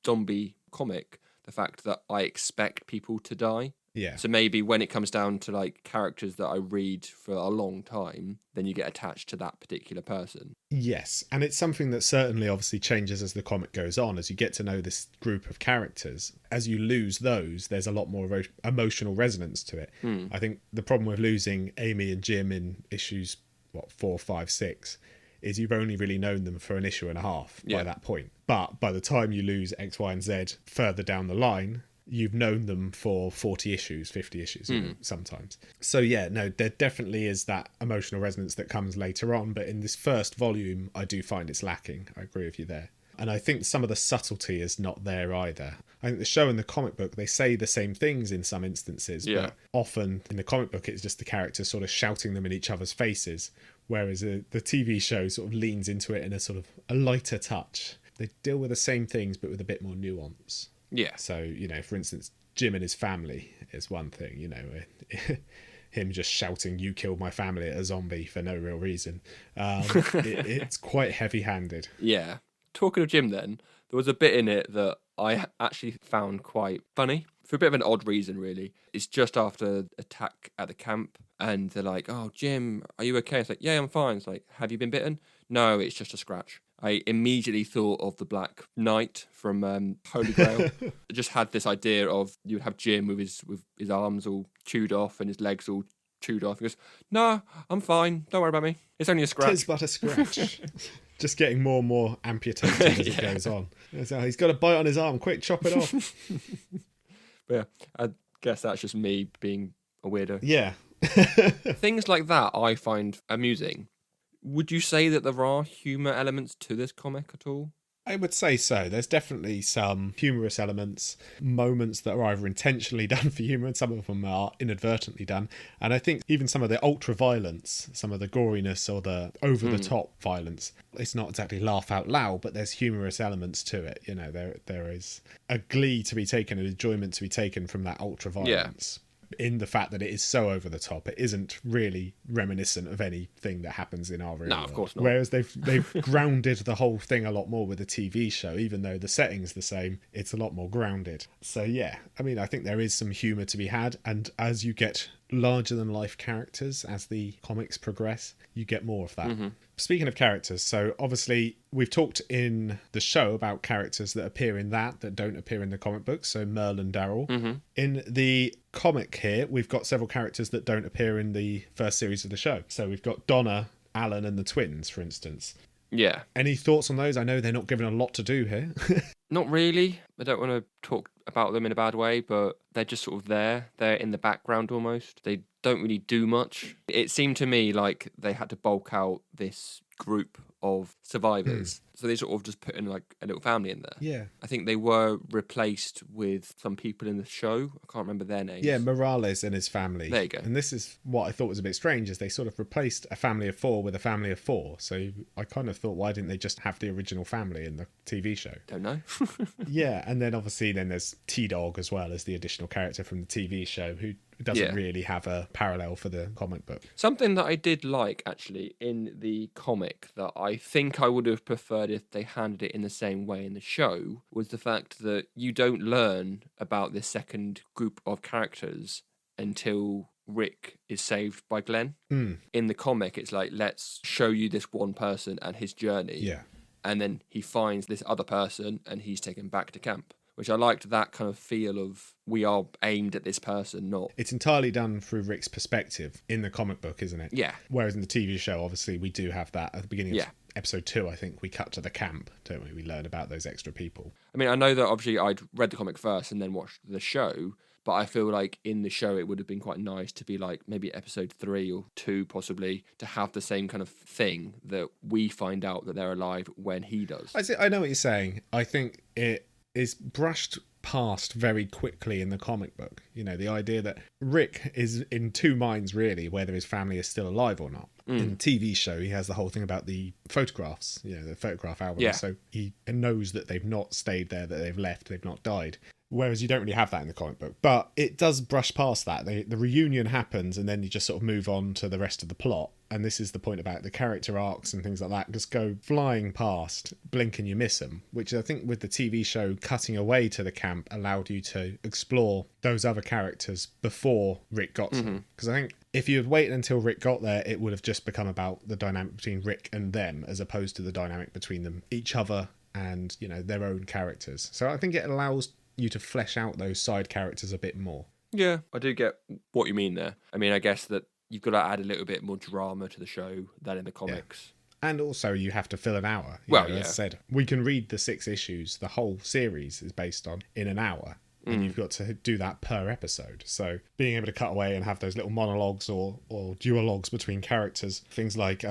[SPEAKER 2] zombie comic, the fact that I expect people to die.
[SPEAKER 1] Yeah.
[SPEAKER 2] So maybe when it comes down to like characters that I read for a long time, then you get attached to that particular person.
[SPEAKER 1] Yes, and it's something that certainly obviously changes as the comic goes on, as you get to know this group of characters. As you lose those, there's a lot more emotional resonance to it. I think the problem with losing Amy and Jim in issues, 4, 5, 6, is you've only really known them for an issue and a half by that point. But by the time you lose X, Y, and Z further down the line, you've known them for 40 issues, 50 issues sometimes. So yeah, no, there definitely is that emotional resonance that comes later on, but in this first volume, I do find it's lacking. I agree with you there. And I think some of the subtlety is not there either. I think the show and the comic book, they say the same things in some instances, but often in the comic book, it's just the characters sort of shouting them in each other's faces, whereas the TV show sort of leans into it in a sort of a lighter touch. They deal with the same things, but with a bit more nuance. Yeah. So, you know, for instance, Jim and his family is one thing, you know, him just shouting, "You killed my family" at a zombie for no real reason. It's quite heavy-handed.
[SPEAKER 2] Yeah. Talking of Jim then, there was a bit in it that I actually found quite funny. For a bit of an odd reason, really. It's just after attack at the camp, and they're like, "Oh, Jim, are you okay?" It's like, "Yeah, I'm fine." It's like, "Have you been bitten?" "No, it's just a scratch." I immediately thought of the Black Knight from Holy Grail. I just had this idea of you would have Jim with his arms all chewed off and his legs all chewed off. He goes, "No, I'm fine. Don't worry about me. It's only a scratch."
[SPEAKER 1] It's but a scratch. Just getting more and more amputated as it goes on. So he's got a bite on his arm. Quick, chop it off.
[SPEAKER 2] But yeah, I guess that's just me being a weirdo.
[SPEAKER 1] Yeah.
[SPEAKER 2] Things like that I find amusing. Would you say that there are humour elements to this comic at all?
[SPEAKER 1] I would say so. There's definitely some humorous elements, moments that are either intentionally done for humour and some of them are inadvertently done. And I think even some of the ultra-violence, some of the goriness or the over-the-top violence, it's not exactly laugh out loud, but there's humorous elements to it. You know, there is a glee to be taken, an enjoyment to be taken from that ultra-violence. Yeah. In the fact that it is so over the top, it isn't really reminiscent of anything that happens in our real world.
[SPEAKER 2] Of course not.
[SPEAKER 1] Whereas they've grounded the whole thing a lot more with the TV show, even though the setting's the same, it's a lot more grounded. So yeah, I mean, I think there is some humour to be had, and as you get larger than life characters, as the comics progress, you get more of that. Mm-hmm. Speaking of characters, so obviously we've talked in the show about characters that appear in that don't appear in the comic books, so Merle and Daryl. Mm-hmm. In the comic here, we've got several characters that don't appear in the first series of the show. So we've got Donna, Alan and the twins, for instance.
[SPEAKER 2] Yeah.
[SPEAKER 1] Any thoughts on those? I know they're not given a lot to do here.
[SPEAKER 2] Not really. I don't want to talk about them in a bad way, but they're just sort of there. They're in the background almost. They don't really do much. It seemed to me like they had to bulk out this group of survivors. So they sort of just put in like a little family in there.
[SPEAKER 1] Yeah.
[SPEAKER 2] I think they were replaced with some people in the show. I can't remember their names.
[SPEAKER 1] Yeah, Morales and his family.
[SPEAKER 2] There you go.
[SPEAKER 1] And this is what I thought was a bit strange, is they sort of replaced a family of 4 with a family of 4. So I kind of thought, why didn't they just have the original family in the TV show?
[SPEAKER 2] Don't know.
[SPEAKER 1] Yeah, and then obviously there's T-Dog as well as the additional character from the TV show who doesn't really have a parallel for the comic book.
[SPEAKER 2] Something that I did like, actually, in the comic that I think I would have preferred if they handled it in the same way in the show was the fact that you don't learn about this second group of characters until Rick is saved by Glenn. In the comic, it's like, let's show you this one person and his journey.
[SPEAKER 1] Yeah.
[SPEAKER 2] And then he finds this other person and he's taken back to camp. which I liked that kind of feel of we are aimed at this person, not...
[SPEAKER 1] It's entirely done through Rick's perspective in the comic book, isn't it?
[SPEAKER 2] Yeah.
[SPEAKER 1] Whereas in the TV show, obviously, we do have that at the beginning
[SPEAKER 2] Yeah.
[SPEAKER 1] of episode 2, I think, we cut to the camp, don't we? We learn about those extra people.
[SPEAKER 2] I mean, I know that obviously I'd read the comic first and then watched the show, but I feel like in the show it would have been quite nice to be like maybe episode 3 or 2 possibly, to have the same kind of thing that we find out that they're alive when he does.
[SPEAKER 1] I know what you're saying. I think it is brushed past very quickly in the comic book. You know, the idea that Rick is in two minds really, whether his family is still alive or not. In the TV show, he has the whole thing about the photographs, you know, the photograph album.
[SPEAKER 2] Yeah.
[SPEAKER 1] So he knows that they've not stayed there, that they've left, they've not died. Whereas you don't really have that in the comic book. But it does brush past that. The reunion happens and then you just sort of move on to the rest of the plot. And this is the point about the character arcs and things like that. Just go flying past, blink and you miss them. Which I think with the TV show cutting away to the camp allowed you to explore those other characters before Rick got to them. Because I think if you had waited until Rick got there, it would have just become about the dynamic between Rick and them, as opposed to the dynamic between them, each other and, you know, their own characters. So I think it allows you to flesh out those side characters a bit more. Yeah,
[SPEAKER 2] I do get what you mean there. I mean, I guess that you've got to add a little bit more drama to the show than in the comics.
[SPEAKER 1] Yeah. And also you have to fill an hour.
[SPEAKER 2] Well,
[SPEAKER 1] as I said, we can read the 6 issues. The whole series is based on in an hour. And you've got to do that per episode. So being able to cut away and have those little monologues or duologues between characters, things like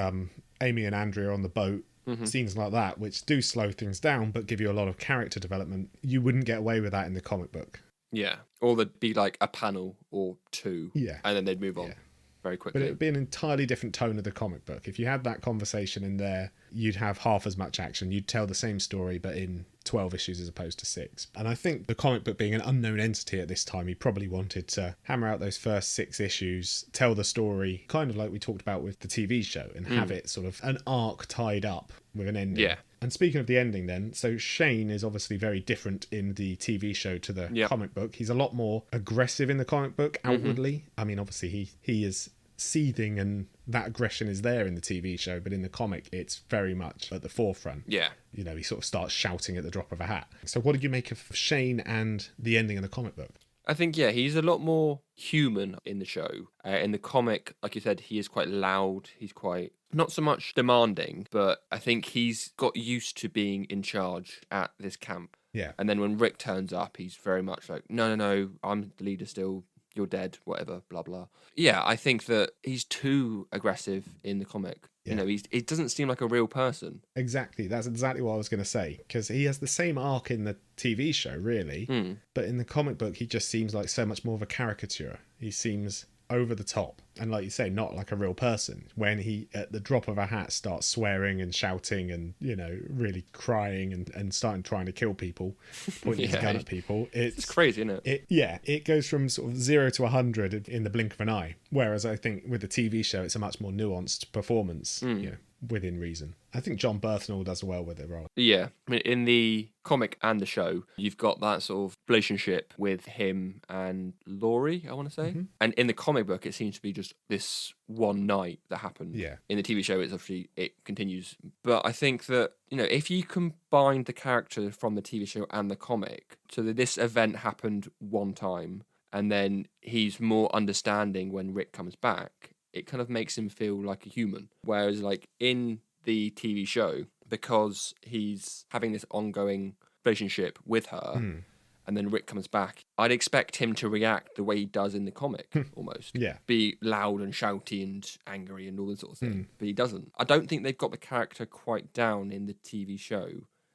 [SPEAKER 1] Amy and Andrea on the boat, scenes like that, which do slow things down but give you a lot of character development, you wouldn't get away with that in the comic book.
[SPEAKER 2] Yeah. Or there'd be like a panel or 2.
[SPEAKER 1] Yeah.
[SPEAKER 2] And then they'd move on very quickly.
[SPEAKER 1] But it would be an entirely different tone of the comic book. If you had that conversation in there, you'd have half as much action. You'd tell the same story, but in 12 issues as opposed to 6. And I think the comic book being an unknown entity at this time, he probably wanted to hammer out those first 6 issues, tell the story, kind of like we talked about with the TV show, and have it sort of an arc tied up with an ending.
[SPEAKER 2] Yeah.
[SPEAKER 1] And speaking of the ending then, so Shane is obviously very different in the TV show to the comic book. He's a lot more aggressive in the comic book outwardly. I mean, obviously he is seething and that aggression is there in the TV show, but in the comic it's very much at the forefront.
[SPEAKER 2] Yeah.
[SPEAKER 1] You know, he sort of starts shouting at the drop of a hat. So what did you make of Shane and the ending of the comic book?
[SPEAKER 2] I think, he's a lot more human in the show. In the comic, like you said, he is quite loud. He's quite, not so much demanding, but I think he's got used to being in charge at this camp.
[SPEAKER 1] Yeah.
[SPEAKER 2] And then when Rick turns up, he's very much like, no, I'm the leader still. You're dead, whatever, blah, blah. Yeah, I think that he's too aggressive in the comic.
[SPEAKER 1] Yeah.
[SPEAKER 2] You know, it doesn't seem like a real person.
[SPEAKER 1] Exactly. That's exactly what I was going to say. Because he has the same arc in the TV show, really. But in the comic book, he just seems like so much more of a caricature. He seems over the top. And like you say, not like a real person. When he, at the drop of a hat, starts swearing and shouting and, you know, really crying and starting trying to kill people, pointing his gun at people. It's
[SPEAKER 2] crazy, isn't it?
[SPEAKER 1] It goes from sort of 0 to 100 in the blink of an eye. Whereas I think with the TV show, it's a much more nuanced performance, you know, within reason. I think John Berthnall does well with it, right?
[SPEAKER 2] Yeah. I mean, in the comic and the show, you've got that sort of relationship with him and Laurie, I want to say. And in the comic book, it seems to be just this one night that happened.
[SPEAKER 1] Yeah.
[SPEAKER 2] In the TV show, it's obviously, it continues. But I think that, you know, if you combine the character from the TV show and the comic, so that this event happened one time, and then he's more understanding when Rick comes back, it kind of makes him feel like a human. Whereas, like, in the TV show, because he's having this ongoing relationship with her, and then Rick comes back, I'd expect him to react the way he does in the comic, almost.
[SPEAKER 1] Yeah.
[SPEAKER 2] Be loud and shouty and angry and all that sort of thing. But he doesn't. I don't think they've got the character quite down in the TV show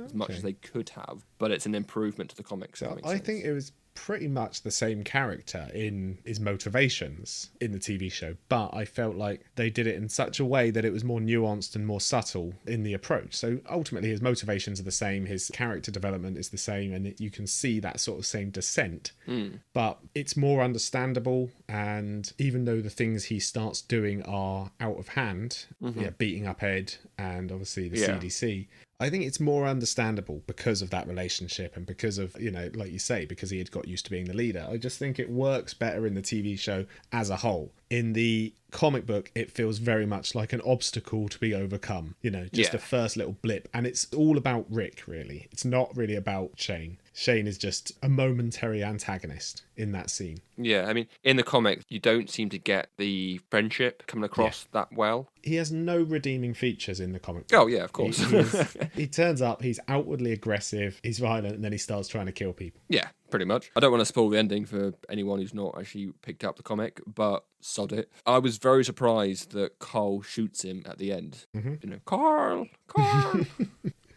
[SPEAKER 2] as much as they could have, but it's an improvement to the comics.
[SPEAKER 1] So I think it was pretty much the same character in his motivations in the TV show, but I felt like they did it in such a way that it was more nuanced and more subtle in the approach. So ultimately his motivations are the same, his character development is the same, and you can see that sort of same descent, but it's more understandable. And even though the things he starts doing are out of hand, beating up Ed and obviously the CDC, I think it's more understandable because of that relationship and because of, you know, like you say, because he had got used to being the leader. I just think it works better in the TV show as a whole. In the comic book, it feels very much like an obstacle to be overcome, just
[SPEAKER 2] Yeah.
[SPEAKER 1] a first little blip. And it's all about Rick, really. It's not really about Shane. Shane is just a momentary antagonist in that scene.
[SPEAKER 2] Yeah, I mean, in the comics, you don't seem to get the friendship coming across that well.
[SPEAKER 1] He has no redeeming features in the comic book.
[SPEAKER 2] Oh, yeah, of course.
[SPEAKER 1] He turns up, he's outwardly aggressive, he's violent, and then he starts trying to kill people.
[SPEAKER 2] Yeah, pretty much. I don't want to spoil the ending for anyone who's not actually picked up the comic, but sod it. I was very surprised that Carl shoots him at the end. Carl!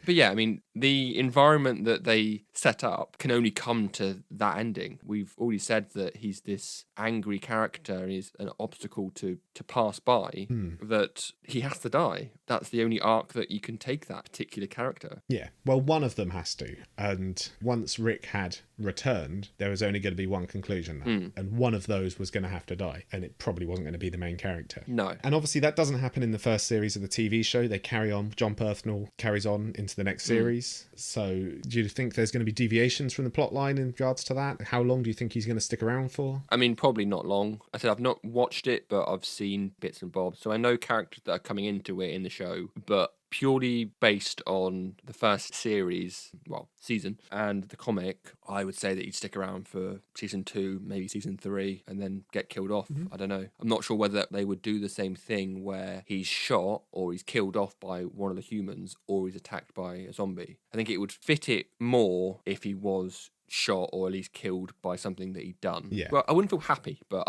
[SPEAKER 2] But yeah, I mean, the environment that they set up can only come to that ending. We've already said that he's this angry character and he's an obstacle to pass by, that he has to die. That's the only arc that you can take that particular character.
[SPEAKER 1] Yeah, well, one of them has to. And once Rick had returned, there was only going to be one conclusion there. And one of those was going to have to die. And it probably wasn't going to be the main character.
[SPEAKER 2] No.
[SPEAKER 1] And obviously that doesn't happen in the first series of the TV show. They carry on. John Perthnall carries on into the next series. So do you think there's going to be deviations from the plot line in regards to that? How long do you think he's going to stick around for?
[SPEAKER 2] I mean, probably not long. I said I've not watched it, but I've seen bits and bobs. So I know characters that are coming into it in the show, but purely based on the first season, and the comic, I would say that he'd stick around for season 2, maybe season 3, and then get killed off. I don't know. I'm not sure whether they would do the same thing where he's shot or he's killed off by one of the humans or he's attacked by a zombie. I think it would fit it more if he was shot or at least killed by something that he'd done.
[SPEAKER 1] Yeah.
[SPEAKER 2] Well, I wouldn't feel happy, but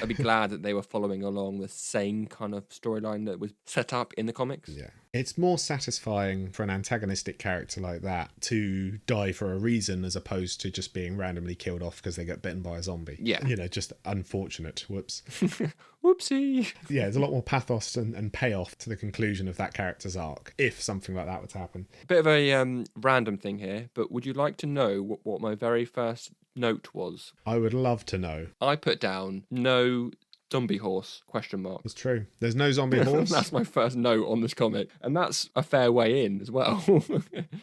[SPEAKER 2] I'd be glad that they were following along the same kind of storyline that was set up in the comics.
[SPEAKER 1] Yeah. It's more satisfying for an antagonistic character like that to die for a reason as opposed to just being randomly killed off because they get bitten by a zombie.
[SPEAKER 2] Yeah.
[SPEAKER 1] Just unfortunate. Whoops.
[SPEAKER 2] Whoopsie.
[SPEAKER 1] Yeah, there's a lot more pathos and payoff to the conclusion of that character's arc if something like that were to happen.
[SPEAKER 2] Bit of a random thing here, but would you like to know what my very first note was?
[SPEAKER 1] I would love to know.
[SPEAKER 2] I put down no zombie horse ?
[SPEAKER 1] It's true. There's no zombie horse.
[SPEAKER 2] That's my first note on this comic, and that's a fair way in as well.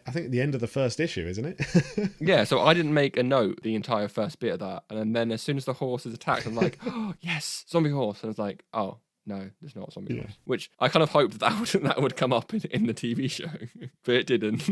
[SPEAKER 1] I think at the end of the first issue, isn't it?
[SPEAKER 2] Yeah, so I didn't make a note the entire first bit of that, and then as soon as the horse is attacked, I'm like, oh yes, zombie horse, and it's like, oh no, there's not a zombie horse. Which I kind of hoped that would come up in the TV show, but it didn't.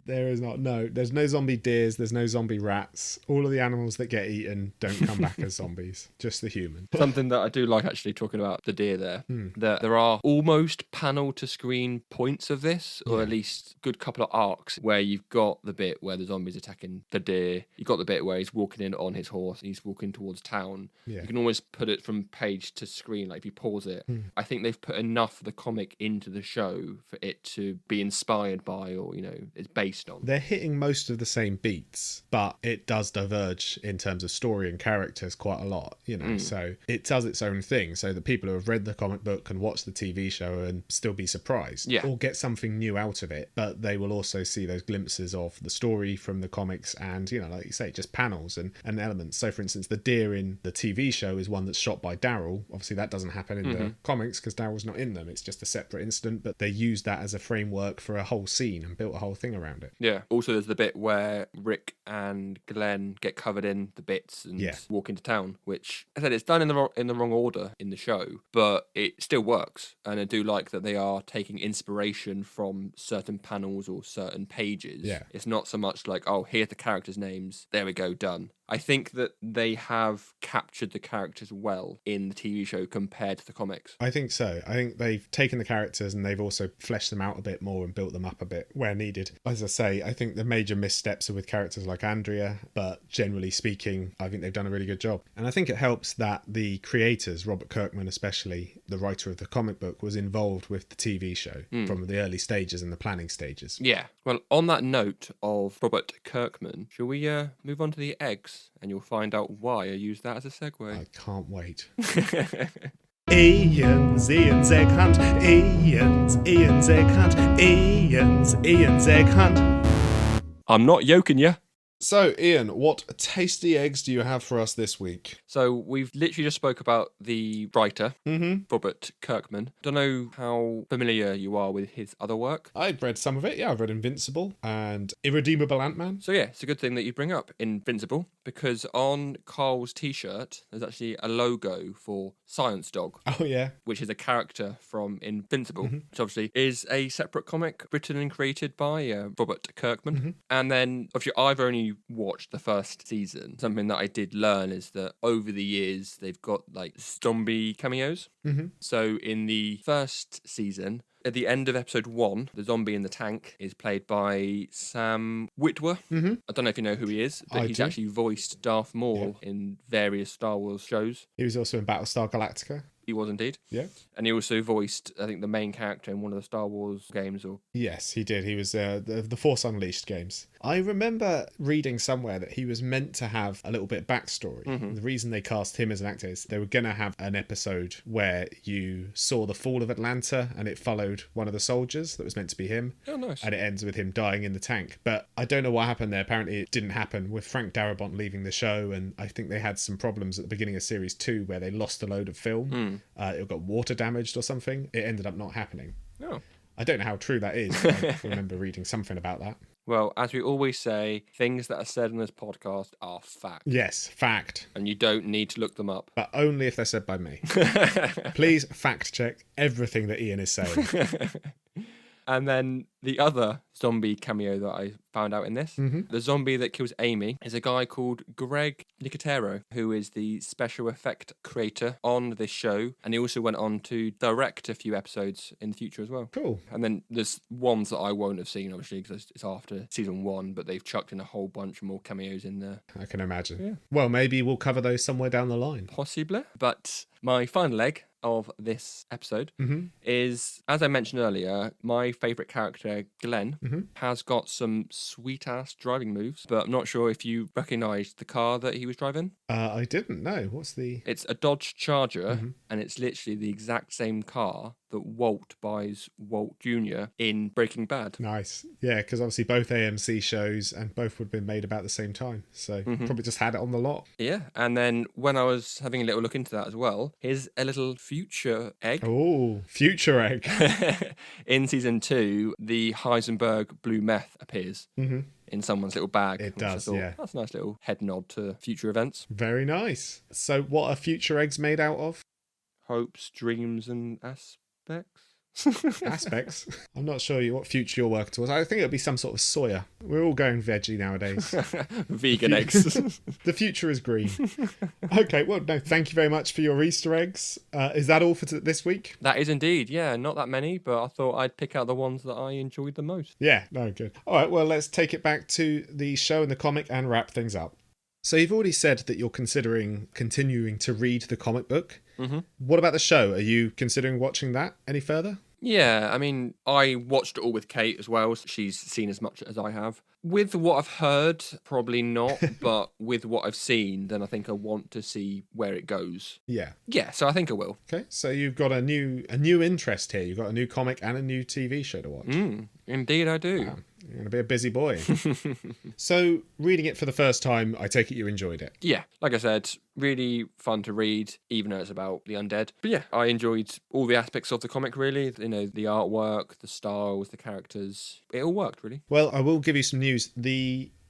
[SPEAKER 1] There is not. No, there's no zombie deers. There's no zombie rats. All of the animals that get eaten don't come back as zombies. Just the human.
[SPEAKER 2] Something that I do like actually talking about the deer there, that there are almost panel to screen points of this, or at least a good couple of arcs where you've got the bit where the zombie's attacking the deer. You've got the bit where he's walking in on his horse and he's walking towards town.
[SPEAKER 1] Yeah.
[SPEAKER 2] You can almost put it from page to screen, like if you pause it. I think they've put enough of the comic into the show for it to be inspired by, or it's based on.
[SPEAKER 1] They're hitting most of the same beats, but it does diverge in terms of story and characters quite a lot, so it does its own thing so that people who have read the comic book can watch the TV show and still be surprised or get something new out of it, but they will also see those glimpses of the story from the comics and, like you say, just panels and elements. So for instance, the deer in the TV show is one that's shot by Daryl. Obviously that doesn't happen in the comics because Daryl's not in them. It's just a separate incident, but they used that as a framework for a whole scene and built a whole thing around it.
[SPEAKER 2] Yeah. Also, there's the bit where Rick and Glenn get covered in the bits and walk into town, which I said it's done in the wrong order in the show, but it still works. And I do like that they are taking inspiration from certain panels or certain pages.
[SPEAKER 1] Yeah.
[SPEAKER 2] It's not so much like, oh, here's the characters' names. There we go, done. I think that they have captured the characters well in the TV show compared to the comics.
[SPEAKER 1] I think so. I think they've taken the characters and they've also fleshed them out a bit more and built them up a bit where needed. As I say, I think the major missteps are with characters like Andrea, but generally speaking, I think they've done a really good job. And I think it helps that the creators, Robert Kirkman especially, the writer of the comic book, was involved with the TV show from the early stages and the planning stages.
[SPEAKER 2] Yeah. Well, on that note of Robert Kirkman, shall we move on to the eggs? And you'll find out why I used that as a segue.
[SPEAKER 1] I can't wait. Iain's egg hunt. Iain's egg hunt. Iain's egg hunt.
[SPEAKER 2] I'm not yoking you.
[SPEAKER 1] So, Iain, what tasty eggs do you have for us this week?
[SPEAKER 2] So, we've literally just spoke about the writer, Robert Kirkman. Don't know how familiar you are with his other work.
[SPEAKER 1] I've read some of it, yeah. I've read Invincible and Irredeemable Ant-Man.
[SPEAKER 2] So, yeah, it's a good thing that you bring up Invincible. because on Carl's t-shirt, there's actually a logo for Science Dog,
[SPEAKER 1] Oh, yeah.
[SPEAKER 2] which is a character from Invincible, which obviously is a separate comic written and created by Robert Kirkman. And then, obviously, I've only watched the first season. Something that I did learn is that over the years, they've got like zombie cameos. So in the first season, at the end of episode 1, the zombie in the tank is played by Sam Witwer. I don't know if you know who he is, but he's actually voiced Darth Maul in various Star Wars shows.
[SPEAKER 1] He was also in Battlestar Galactica.
[SPEAKER 2] He was indeed.
[SPEAKER 1] Yeah.
[SPEAKER 2] And he also voiced, I think, the main character in one of the Star Wars games.
[SPEAKER 1] Yes, he did. He was the Force Unleashed games. I remember reading somewhere that he was meant to have a little bit of backstory. The reason they cast him as an actor is they were going to have an episode where you saw the fall of Atlanta and it followed one of the soldiers that was meant to be him.
[SPEAKER 2] Oh, nice.
[SPEAKER 1] And it ends with him dying in the tank. But I don't know what happened there. Apparently it didn't happen with Frank Darabont leaving the show, and I think they had some problems at the beginning of series 2 where they lost a load of film. It got water damaged or something. It ended up not happening.
[SPEAKER 2] Oh.
[SPEAKER 1] I don't know how true that is. I remember reading something about that.
[SPEAKER 2] Well, as we always say, things that are said on this podcast are fact.
[SPEAKER 1] Yes, fact.
[SPEAKER 2] And you don't need to look them up.
[SPEAKER 1] But only if they're said by me. Please fact check everything that Iain is saying.
[SPEAKER 2] And then the other zombie cameo that I found out in this, the zombie that kills Amy, is a guy called Greg Nicotero, who is the special effect creator on this show. And he also went on to direct a few episodes in the future as well.
[SPEAKER 1] Cool.
[SPEAKER 2] And then there's ones that I won't have seen, obviously, because it's after season 1, but they've chucked in a whole bunch more cameos in there.
[SPEAKER 1] I can imagine.
[SPEAKER 2] Yeah.
[SPEAKER 1] Well, maybe we'll cover those somewhere down the line.
[SPEAKER 2] Possibly. But my final leg of this episode is, as I mentioned earlier, my favourite character, Glenn, has got some sweet-ass driving moves, but I'm not sure if you recognised the car that he was driving.
[SPEAKER 1] I didn't know. What's the...
[SPEAKER 2] It's a Dodge Charger, and it's literally the exact same car that Walt buys Walt Jr. in Breaking Bad.
[SPEAKER 1] Nice. Yeah, because obviously both AMC shows and both would have been made about the same time. So probably just had it on the lot.
[SPEAKER 2] Yeah, and then when I was having a little look into that as well, here's a little future egg.
[SPEAKER 1] Oh, future egg.
[SPEAKER 2] In season 2, the Heisenberg blue meth appears. In someone's little bag.
[SPEAKER 1] It does, yeah.
[SPEAKER 2] That's a nice little head nod to future events.
[SPEAKER 1] Very nice. So what are future eggs made out of?
[SPEAKER 2] Hopes, dreams, and aspects.
[SPEAKER 1] Aspects? I'm not sure what future you're working towards. I think it'll be some sort of soya. We're all going veggie nowadays.
[SPEAKER 2] Vegan eggs.
[SPEAKER 1] The future is green. Okay, well, no, thank you very much for your Easter eggs. Is that all for this week?
[SPEAKER 2] That is indeed, yeah. Not that many, but I thought I'd pick out the ones that I enjoyed the most.
[SPEAKER 1] Yeah, no, good. All right, well, let's take it back to the show and the comic and wrap things up. So you've already said that you're considering continuing to read the comic book. What about the show? Are you considering watching that any further?
[SPEAKER 2] Yeah, I mean, I watched it all with Kate as well. So she's seen as much as I have. With what I've heard, probably not. But with what I've seen, then I think I want to see where it goes.
[SPEAKER 1] Yeah.
[SPEAKER 2] Yeah, so I think I will.
[SPEAKER 1] Okay, so you've got a new interest here. You've got a new comic and a new TV show to watch.
[SPEAKER 2] Indeed, I do.
[SPEAKER 1] Wow. You're going to be a busy boy. So, reading it for the first time, I take it you enjoyed it.
[SPEAKER 2] Yeah, like I said, really fun to read, even though it's about the undead. But yeah, I enjoyed all the aspects of the comic, really. You know, the artwork, the styles, the characters. It all worked, really.
[SPEAKER 1] Well, I will give you some news.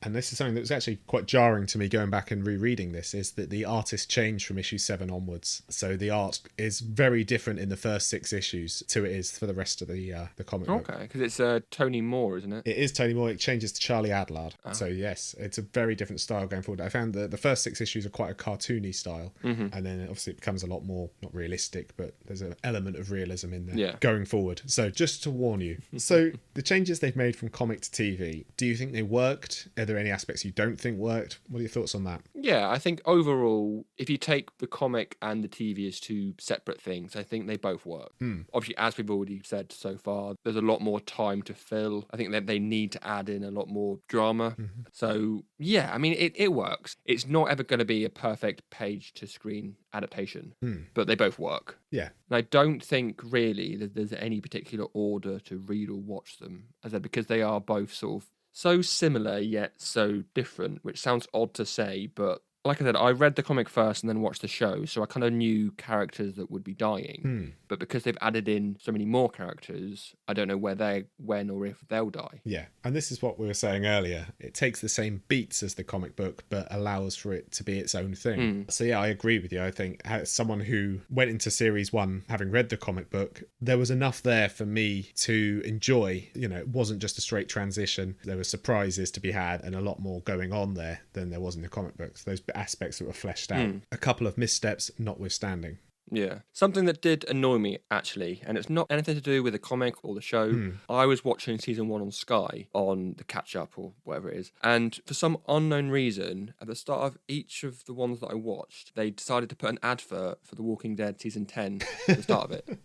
[SPEAKER 1] And this is something that was actually quite jarring to me going back and rereading this, is that the artist changed from issue 7 onwards. So the art is very different in the first 6 issues to it is for the rest of the comic book.
[SPEAKER 2] Okay, because it's Tony Moore, isn't it?
[SPEAKER 1] It is Tony Moore. It changes to Charlie Adlard. So yes, it's a very different style going forward. I found that the first 6 issues are quite a cartoony style. And then obviously it becomes a lot more, not realistic, but there's an element of realism in there going forward. So just to warn you. So the changes they've made from comic to TV, do you think they worked? Are there any aspects you don't think worked? What are your thoughts on that?
[SPEAKER 2] Yeah, I think overall, if you take the comic and the TV as two separate things, I think they both work. Obviously, as we've already said so far, there's a lot more time to fill. I think that they need to add in a lot more drama. So, yeah, I mean, it works. It's not ever going to be a perfect page-to-screen adaptation, but they both work.
[SPEAKER 1] Yeah.
[SPEAKER 2] And I don't think, really, that there's any particular order to read or watch them, as I said, because they are both sort of so similar yet so different, which sounds odd to say, but like I said, I read the comic first and then watched the show, so I kind of knew characters that would be dying. But because they've added in so many more characters, I don't know when or if they'll die.
[SPEAKER 1] Yeah, and this is what we were saying earlier. It takes the same beats as the comic book, but allows for it to be its own thing. So yeah, I agree with you. I think as someone who went into series 1 having read the comic book, there was enough there for me to enjoy. You know, it wasn't just a straight transition. There were surprises to be had and a lot more going on there than there was in the comic books. Those aspects that were fleshed out. A couple of missteps notwithstanding.
[SPEAKER 2] Yeah. Something that did annoy me, actually, and it's not anything to do with the comic or the show. I was watching season 1 on Sky on the catch-up or whatever it is, and for some unknown reason, at the start of each of the ones that I watched, they decided to put an advert for The Walking Dead season 10 at the start of it.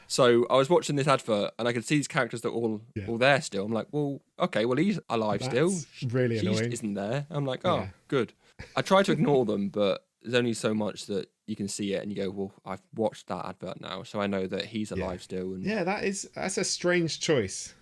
[SPEAKER 2] So I was watching this advert, and I could see these characters that are all there still. I'm like, well, okay, well, he's alive still.
[SPEAKER 1] Really
[SPEAKER 2] she
[SPEAKER 1] annoying.
[SPEAKER 2] Isn't there? I'm like, oh, good. I try to ignore them, but there's only so much that you can see it and you go, well, I've watched that advert now, so I know that he's alive still. And
[SPEAKER 1] that's a strange choice.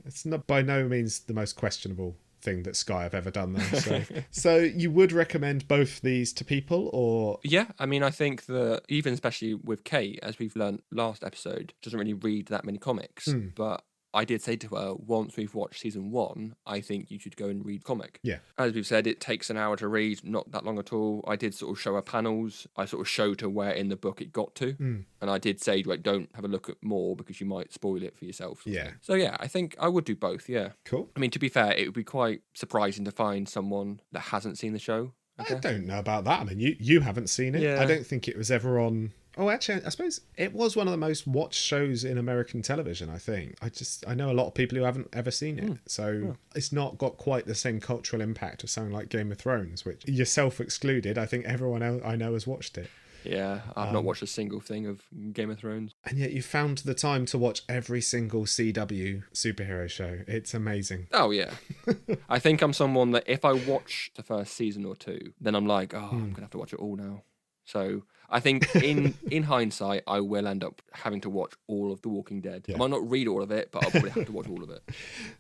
[SPEAKER 1] It's not by no means the most questionable thing that Sky have ever done though. So you would recommend both these to people, or?
[SPEAKER 2] Yeah, I mean, I think that even especially with Kate, as we've learned last episode, doesn't really read that many comics, but I did say to her, once we've watched season 1, I think you should go and read comic.
[SPEAKER 1] Yeah.
[SPEAKER 2] As we've said, it takes an hour to read, not that long at all. I did sort of show her panels. I sort of showed her where in the book it got to. And I did say, like, don't have a look at more because you might spoil it for yourself.
[SPEAKER 1] Yeah.
[SPEAKER 2] So yeah, I think I would do both, yeah.
[SPEAKER 1] Cool.
[SPEAKER 2] I mean, to be fair, it would be quite surprising to find someone that hasn't seen the show.
[SPEAKER 1] I don't know about that. I mean, you haven't seen it.
[SPEAKER 2] Yeah.
[SPEAKER 1] I don't think it was ever on. Oh, actually, I suppose it was one of the most watched shows in American television, I think. I know a lot of people who haven't ever seen it. So it's not got quite the same cultural impact of something like Game of Thrones, which, yourself excluded, I think everyone else I know has watched it.
[SPEAKER 2] Yeah, I've not watched a single thing of Game of Thrones.
[SPEAKER 1] And yet you found the time to watch every single CW superhero show. It's amazing.
[SPEAKER 2] Oh, yeah. I think I'm someone that if I watch the first season or 2, then I'm like, I'm going to have to watch it all now. So I think in hindsight, I will end up having to watch all of The Walking Dead.
[SPEAKER 1] Yeah.
[SPEAKER 2] I might not read all of it, but I'll probably have to watch all of it.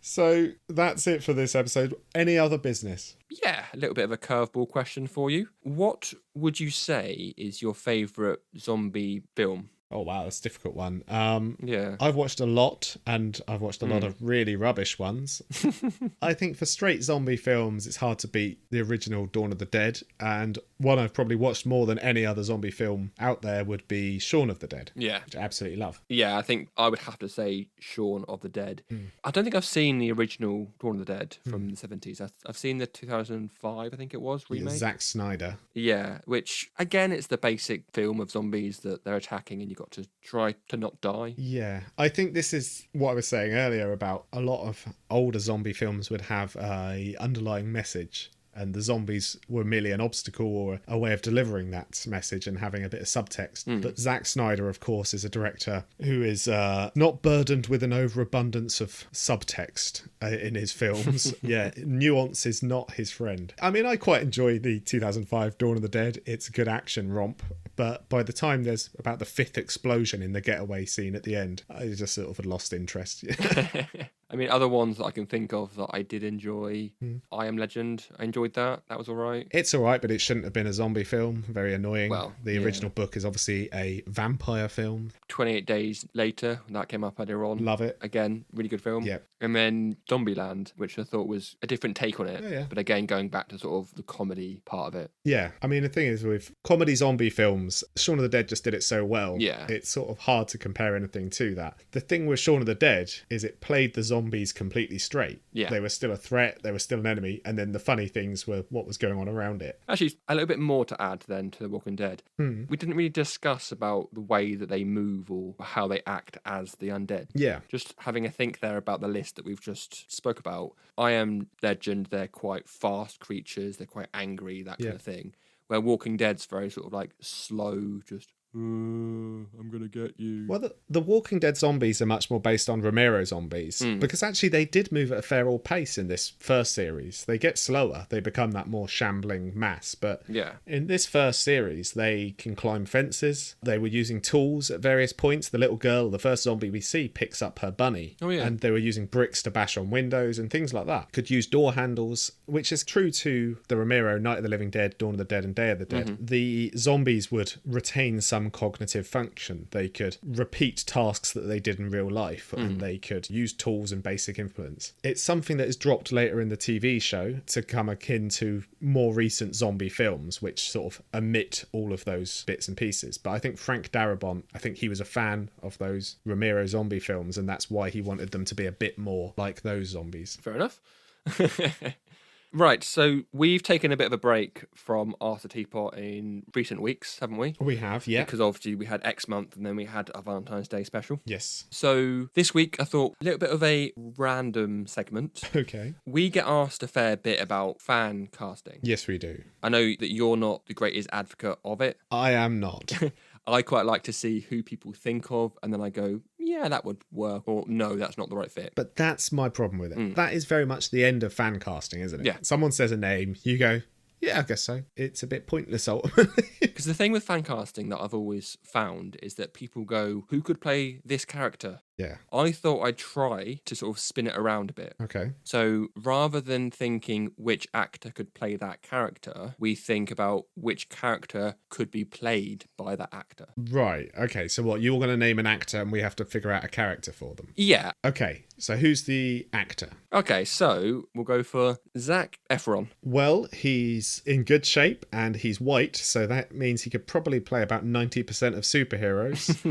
[SPEAKER 1] So that's it for this episode. Any other business?
[SPEAKER 2] Yeah, a little bit of a curveball question for you. What would you say is your favourite zombie film?
[SPEAKER 1] Oh, wow, that's a difficult one.
[SPEAKER 2] Yeah.
[SPEAKER 1] I've watched a lot, and I've watched a lot of really rubbish ones. I think for straight zombie films, it's hard to beat the original Dawn of the Dead, and one I've probably watched more than any other zombie film out there would be Shaun of the Dead.
[SPEAKER 2] Yeah.
[SPEAKER 1] Which I absolutely love.
[SPEAKER 2] Yeah, I think I would have to say Shaun of the Dead. I don't think I've seen the original Dawn of the Dead from the 70s. I've seen the 2005, I think it was, remake.
[SPEAKER 1] Zack Snyder.
[SPEAKER 2] Yeah, which, again, it's the basic film of zombies that they're attacking and you've got to try to not die.
[SPEAKER 1] Yeah, I think this is what I was saying earlier about a lot of older zombie films would have a underlying message, and the zombies were merely an obstacle or a way of delivering that message and having a bit of subtext. But Zack Snyder, of course, is a director who is not burdened with an overabundance of subtext in his films. Yeah, nuance is not his friend. I mean, I quite enjoy the 2005 Dawn of the Dead. It's a good action romp. But by the time there's about the 5th explosion in the getaway scene at the end, I just sort of had lost interest.
[SPEAKER 2] I mean, other ones that I can think of that I did enjoy, I Am Legend, I enjoyed that. That was all right.
[SPEAKER 1] It's all right, but it shouldn't have been a zombie film. Very annoying.
[SPEAKER 2] Well,
[SPEAKER 1] the original book is obviously a vampire film.
[SPEAKER 2] 28 Days Later, that came up earlier on.
[SPEAKER 1] Love it.
[SPEAKER 2] Again, really good film.
[SPEAKER 1] Yep.
[SPEAKER 2] And then Zombieland, which I thought was a different take on it.
[SPEAKER 1] Oh, yeah.
[SPEAKER 2] But again, going back to sort of the comedy part of it.
[SPEAKER 1] Yeah, I mean, the thing is with comedy zombie films, Shaun of the Dead just did it so well.
[SPEAKER 2] Yeah.
[SPEAKER 1] It's sort of hard to compare anything to that. The thing with Shaun of the Dead is it played the zombies completely straight.
[SPEAKER 2] Yeah.
[SPEAKER 1] They were still a threat, they were still an enemy, and then the funny things were what was going on around it.
[SPEAKER 2] Actually, a little bit more to add then to The Walking Dead. We didn't really discuss about the way that they move or how they act as the undead.
[SPEAKER 1] Yeah.
[SPEAKER 2] Just having a think there about the list that we've just spoke about. I Am Legend, they're quite fast creatures, they're quite angry, that kind of thing. Where Walking Dead's very sort of like slow, just I'm gonna get you.
[SPEAKER 1] Well, the Walking Dead zombies are much more based on Romero zombies, because actually they did move at a fair old pace in this first series. They get slower, they become that more shambling mass, but
[SPEAKER 2] Yeah.
[SPEAKER 1] in this first series they can climb fences. They were using tools at various points. The little girl, the first zombie we see, picks up her bunny.
[SPEAKER 2] Oh, yeah.
[SPEAKER 1] And they were using bricks to bash on windows and things like that. Could use door handles, which is true to the Romero Night of the Living Dead, Dawn of the Dead and Day of the Dead. The zombies would retain some cognitive function. They could repeat tasks that they did in real life, and they could use tools and basic implements. It's something that is dropped later in the TV show to come akin to more recent zombie films, which sort of omit all of those bits and pieces. But I think Frank Darabont, I think he was a fan of those Romero zombie films, and that's why he wanted them to be a bit more like those zombies.
[SPEAKER 2] Fair enough. Right, so we've taken a bit of a break from Ask the Teapot in recent weeks, haven't we?
[SPEAKER 1] We have, yeah.
[SPEAKER 2] Because obviously we had X month and then we had a Valentine's Day special.
[SPEAKER 1] Yes.
[SPEAKER 2] So this week I thought a little bit of a random segment.
[SPEAKER 1] Okay.
[SPEAKER 2] We get asked a fair bit about fan casting.
[SPEAKER 1] Yes, we do.
[SPEAKER 2] I know that you're not the greatest advocate of it.
[SPEAKER 1] I am not.
[SPEAKER 2] I quite like to see who people think of, and then I go, yeah, that would work, or no, that's not the right fit.
[SPEAKER 1] But that's my problem with it. That is very much the end of fan casting, isn't it?
[SPEAKER 2] Yeah.
[SPEAKER 1] Someone says a name, you go, yeah, I guess so. It's a bit pointless ultimately.
[SPEAKER 2] Because the thing with fan casting that I've always found is that people go, who could play this character?
[SPEAKER 1] Yeah.
[SPEAKER 2] I thought I'd try to sort of spin it around a bit.
[SPEAKER 1] Okay.
[SPEAKER 2] So rather than thinking which actor could play that character, we think about which character could be played by that actor.
[SPEAKER 1] Right. Okay. So what, you're going to name an actor and we have to figure out a character for them?
[SPEAKER 2] Yeah.
[SPEAKER 1] Okay. So who's the actor?
[SPEAKER 2] Okay, so we'll go for Zac Efron.
[SPEAKER 1] Well, he's in good shape and he's white, so that means he could probably play about 90% of superheroes.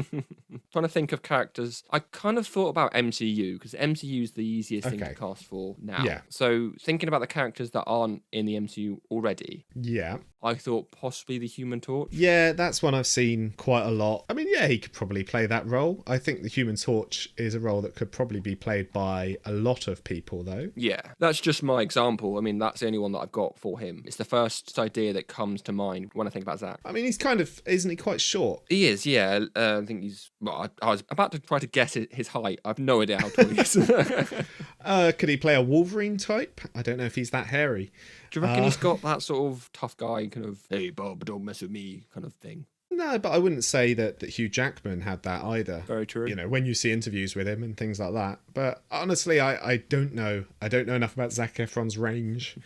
[SPEAKER 2] Trying to think of characters. I kind of thought about MCU, because MCU is the easiest thing
[SPEAKER 1] Okay.
[SPEAKER 2] to cast for now.
[SPEAKER 1] Yeah.
[SPEAKER 2] So thinking about the characters that aren't in the MCU already,
[SPEAKER 1] Yeah.
[SPEAKER 2] I thought possibly the Human Torch.
[SPEAKER 1] Yeah, that's one I've seen quite a lot. I mean, yeah, he could probably play that role. I think the Human Torch is a role that could probably be played by a lot of people, though.
[SPEAKER 2] Yeah, that's just my example. I mean, that's the only one that I've got for him. It's the first idea that comes to mind when I think about Zac.
[SPEAKER 1] I mean, he's kind of, isn't he quite short?
[SPEAKER 2] He is, yeah. I think he's, well, I was about to try to guess his height. I've no idea how tall he is.
[SPEAKER 1] Could he play a Wolverine type? I don't know if he's that hairy.
[SPEAKER 2] Do you reckon he's got that sort of tough guy kind of, hey, Bob, don't mess with me kind of thing?
[SPEAKER 1] No, but I wouldn't say that Hugh Jackman had that either.
[SPEAKER 2] Very true.
[SPEAKER 1] You know, when you see interviews with him and things like that. But honestly, I don't know. I don't know enough about Zac Efron's range.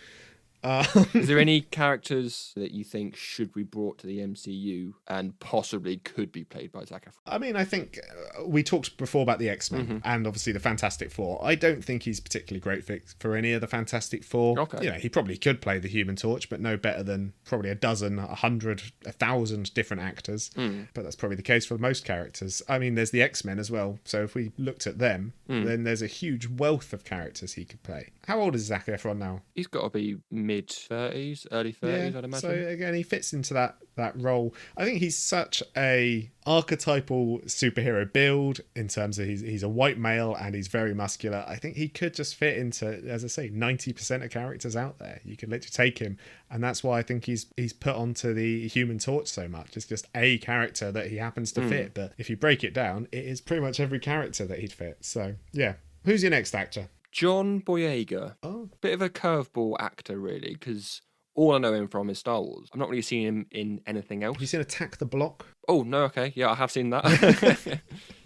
[SPEAKER 2] Is there any characters that you think should be brought to the MCU and possibly could be played by Zac Efron?
[SPEAKER 1] I mean, I think we talked before about the X-Men and obviously the Fantastic Four. I don't think he's particularly great fit for any of the Fantastic Four.
[SPEAKER 2] Okay.
[SPEAKER 1] You know, he probably could play the Human Torch, but no better than probably a dozen, 100, 1,000 different actors. But that's probably the case for most characters. I mean, there's the X-Men as well. So if we looked at them, then there's a huge wealth of characters he could play. How old is Zac Efron now?
[SPEAKER 2] He's got to be mid-30s, early 30s, I'd imagine.
[SPEAKER 1] So again, he fits into that role. I think he's such a archetypal superhero build in terms of he's a white male and he's very muscular. I think he could just fit into, as I say, 90% of characters out there. You could literally take him, and that's why I think he's put onto the Human Torch so much. It's just a character that he happens to fit, but if you break it down, it is pretty much every character that he'd fit. So yeah, who's your next actor?
[SPEAKER 2] John Boyega.
[SPEAKER 1] Oh,
[SPEAKER 2] Bit of a curveball actor, really, because all I know him from is Star Wars. I've not really seen him in anything else.
[SPEAKER 1] have you seen Attack the Block?
[SPEAKER 2] Oh, no, okay. Yeah, I have seen that.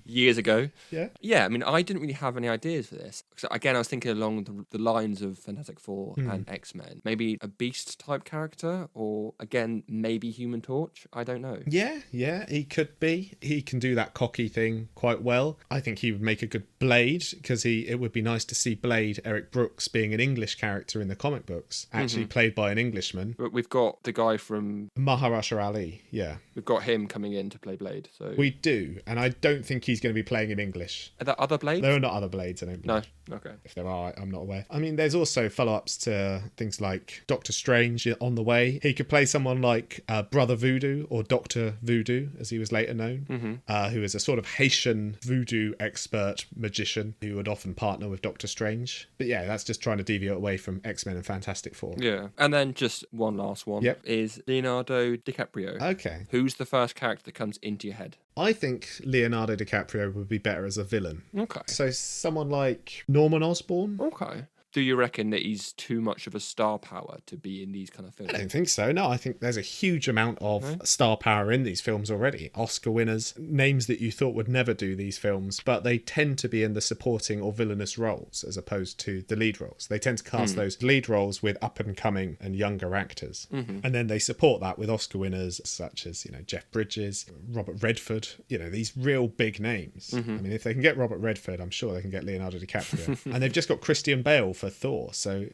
[SPEAKER 2] Years ago.
[SPEAKER 1] Yeah.
[SPEAKER 2] Yeah, I mean, I didn't really have any ideas for this. So again, I was thinking along the lines of Fantastic Four and X-Men. Maybe a Beast type character, or again, maybe Human Torch. I don't know.
[SPEAKER 1] Yeah, he could be. He can do that cocky thing quite well. I think he would make a good Blade, because it would be nice to see Blade, Eric Brooks, being an English character in the comic books, actually played by an Englishman.
[SPEAKER 2] But we've got the guy from...
[SPEAKER 1] Mahershala Ali, yeah.
[SPEAKER 2] We've got him coming in to play Blade. So
[SPEAKER 1] We do, and I don't think he's he's going to be playing in English.
[SPEAKER 2] Are there other Blades?
[SPEAKER 1] There are not other Blades, I don't believe.
[SPEAKER 2] No. Okay.
[SPEAKER 1] If there are, I'm not aware. I mean, there's also follow-ups to things like Doctor Strange on the way. He could play someone like Brother Voodoo, or Dr. Voodoo, as he was later known, who is a sort of Haitian voodoo expert magician who would often partner with Doctor Strange. But yeah, that's just trying to deviate away from X-Men and Fantastic Four.
[SPEAKER 2] Yeah. And then just one last one is Leonardo DiCaprio.
[SPEAKER 1] Okay.
[SPEAKER 2] Who's the first character that comes into your head?
[SPEAKER 1] I think Leonardo DiCaprio would be better as a villain.
[SPEAKER 2] Okay.
[SPEAKER 1] So someone like Norman Osborn?
[SPEAKER 2] Okay. Do you reckon that he's too much of a star power to be in these kind of films?
[SPEAKER 1] I don't think so. No, I think there's a huge amount of star power in these films already. Oscar winners, names that you thought would never do these films, but they tend to be in the supporting or villainous roles as opposed to the lead roles. They tend to cast those lead roles with up-and-coming and younger actors. And then they support that with Oscar winners such as, Jeff Bridges, Robert Redford, these real big names. I mean, if they can get Robert Redford, I'm sure they can get Leonardo DiCaprio. And they've just got Christian Bale for Thor, so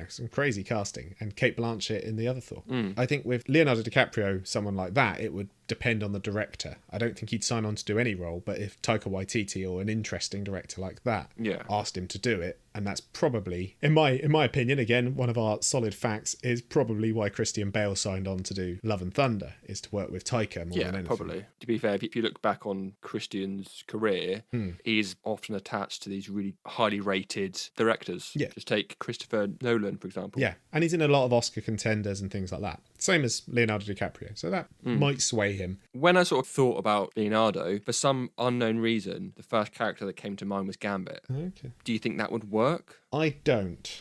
[SPEAKER 1] some crazy casting, and Cate Blanchett in the other Thor. I think with Leonardo DiCaprio, someone like that, it would depend on the director. I don't think he'd sign on to do any role, but if Taika Waititi or an interesting director like that asked him to do it, and that's probably, in my opinion, again, one of our solid facts, is probably why Christian Bale signed on to do Love and Thunder, is to work with Taika more than anything. Yeah,
[SPEAKER 2] probably. To be fair, if you look back on Christian's career, he's often attached to these really highly rated directors.
[SPEAKER 1] Yeah.
[SPEAKER 2] Just take Christopher Nolan, for example.
[SPEAKER 1] Yeah, and he's in a lot of Oscar contenders and things like that. Same as Leonardo DiCaprio, so that might sway him.
[SPEAKER 2] When I sort of thought about Leonardo, for some unknown reason, the first character that came to mind was Gambit.
[SPEAKER 1] Okay.
[SPEAKER 2] Do you think that would work?
[SPEAKER 1] I don't.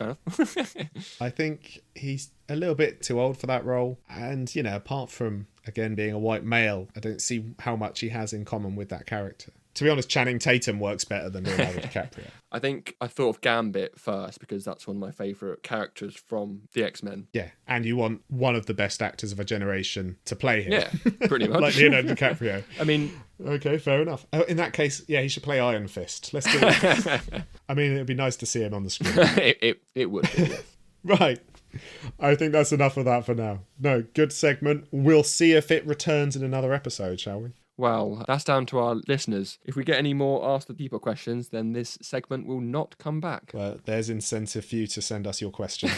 [SPEAKER 1] I think he's a little bit too old for that role. And, apart from, again, being a white male, I don't see how much he has in common with that character. To be honest, Channing Tatum works better than Leonardo DiCaprio.
[SPEAKER 2] I think I thought of Gambit first because that's one of my favourite characters from the X-Men.
[SPEAKER 1] Yeah, and you want one of the best actors of a generation to play him.
[SPEAKER 2] Yeah, pretty much.
[SPEAKER 1] Like Leonardo DiCaprio.
[SPEAKER 2] I mean...
[SPEAKER 1] Okay, fair enough. In that case, he should play Iron Fist. Let's do it. I mean, it'd be nice to see him on the screen.
[SPEAKER 2] It would be, yes.
[SPEAKER 1] Right. I think that's enough of that for now. No, good segment. We'll see if it returns in another episode, shall we?
[SPEAKER 2] Well, that's down to our listeners. If we get any more Ask the Teapot questions, then this segment will not come back.
[SPEAKER 1] Well, there's incentive for you to send us your questions.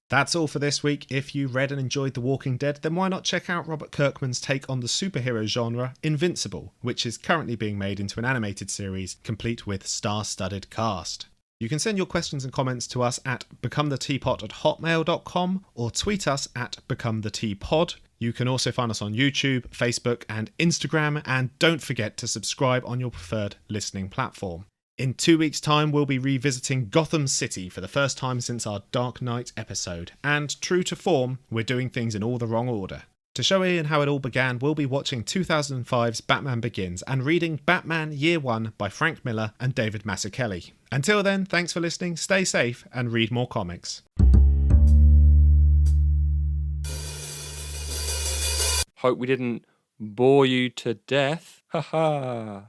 [SPEAKER 1] That's all for this week. If you read and enjoyed The Walking Dead, then why not check out Robert Kirkman's take on the superhero genre, Invincible, which is currently being made into an animated series complete with star-studded cast. You can send your questions and comments to us at becometheteapot@hotmail.com or tweet us at becometheteapod. You can also find us on YouTube, Facebook and Instagram, and don't forget to subscribe on your preferred listening platform. In 2 weeks' time, we'll be revisiting Gotham City for the first time since our Dark Knight episode, and true to form, we're doing things in all the wrong order. To show Iain how it all began, we'll be watching 2005's Batman Begins and reading Batman Year One by Frank Miller and David Mazzucchelli. Until then, thanks for listening, stay safe, and read more comics.
[SPEAKER 2] Hope we didn't bore you to death. Ha ha.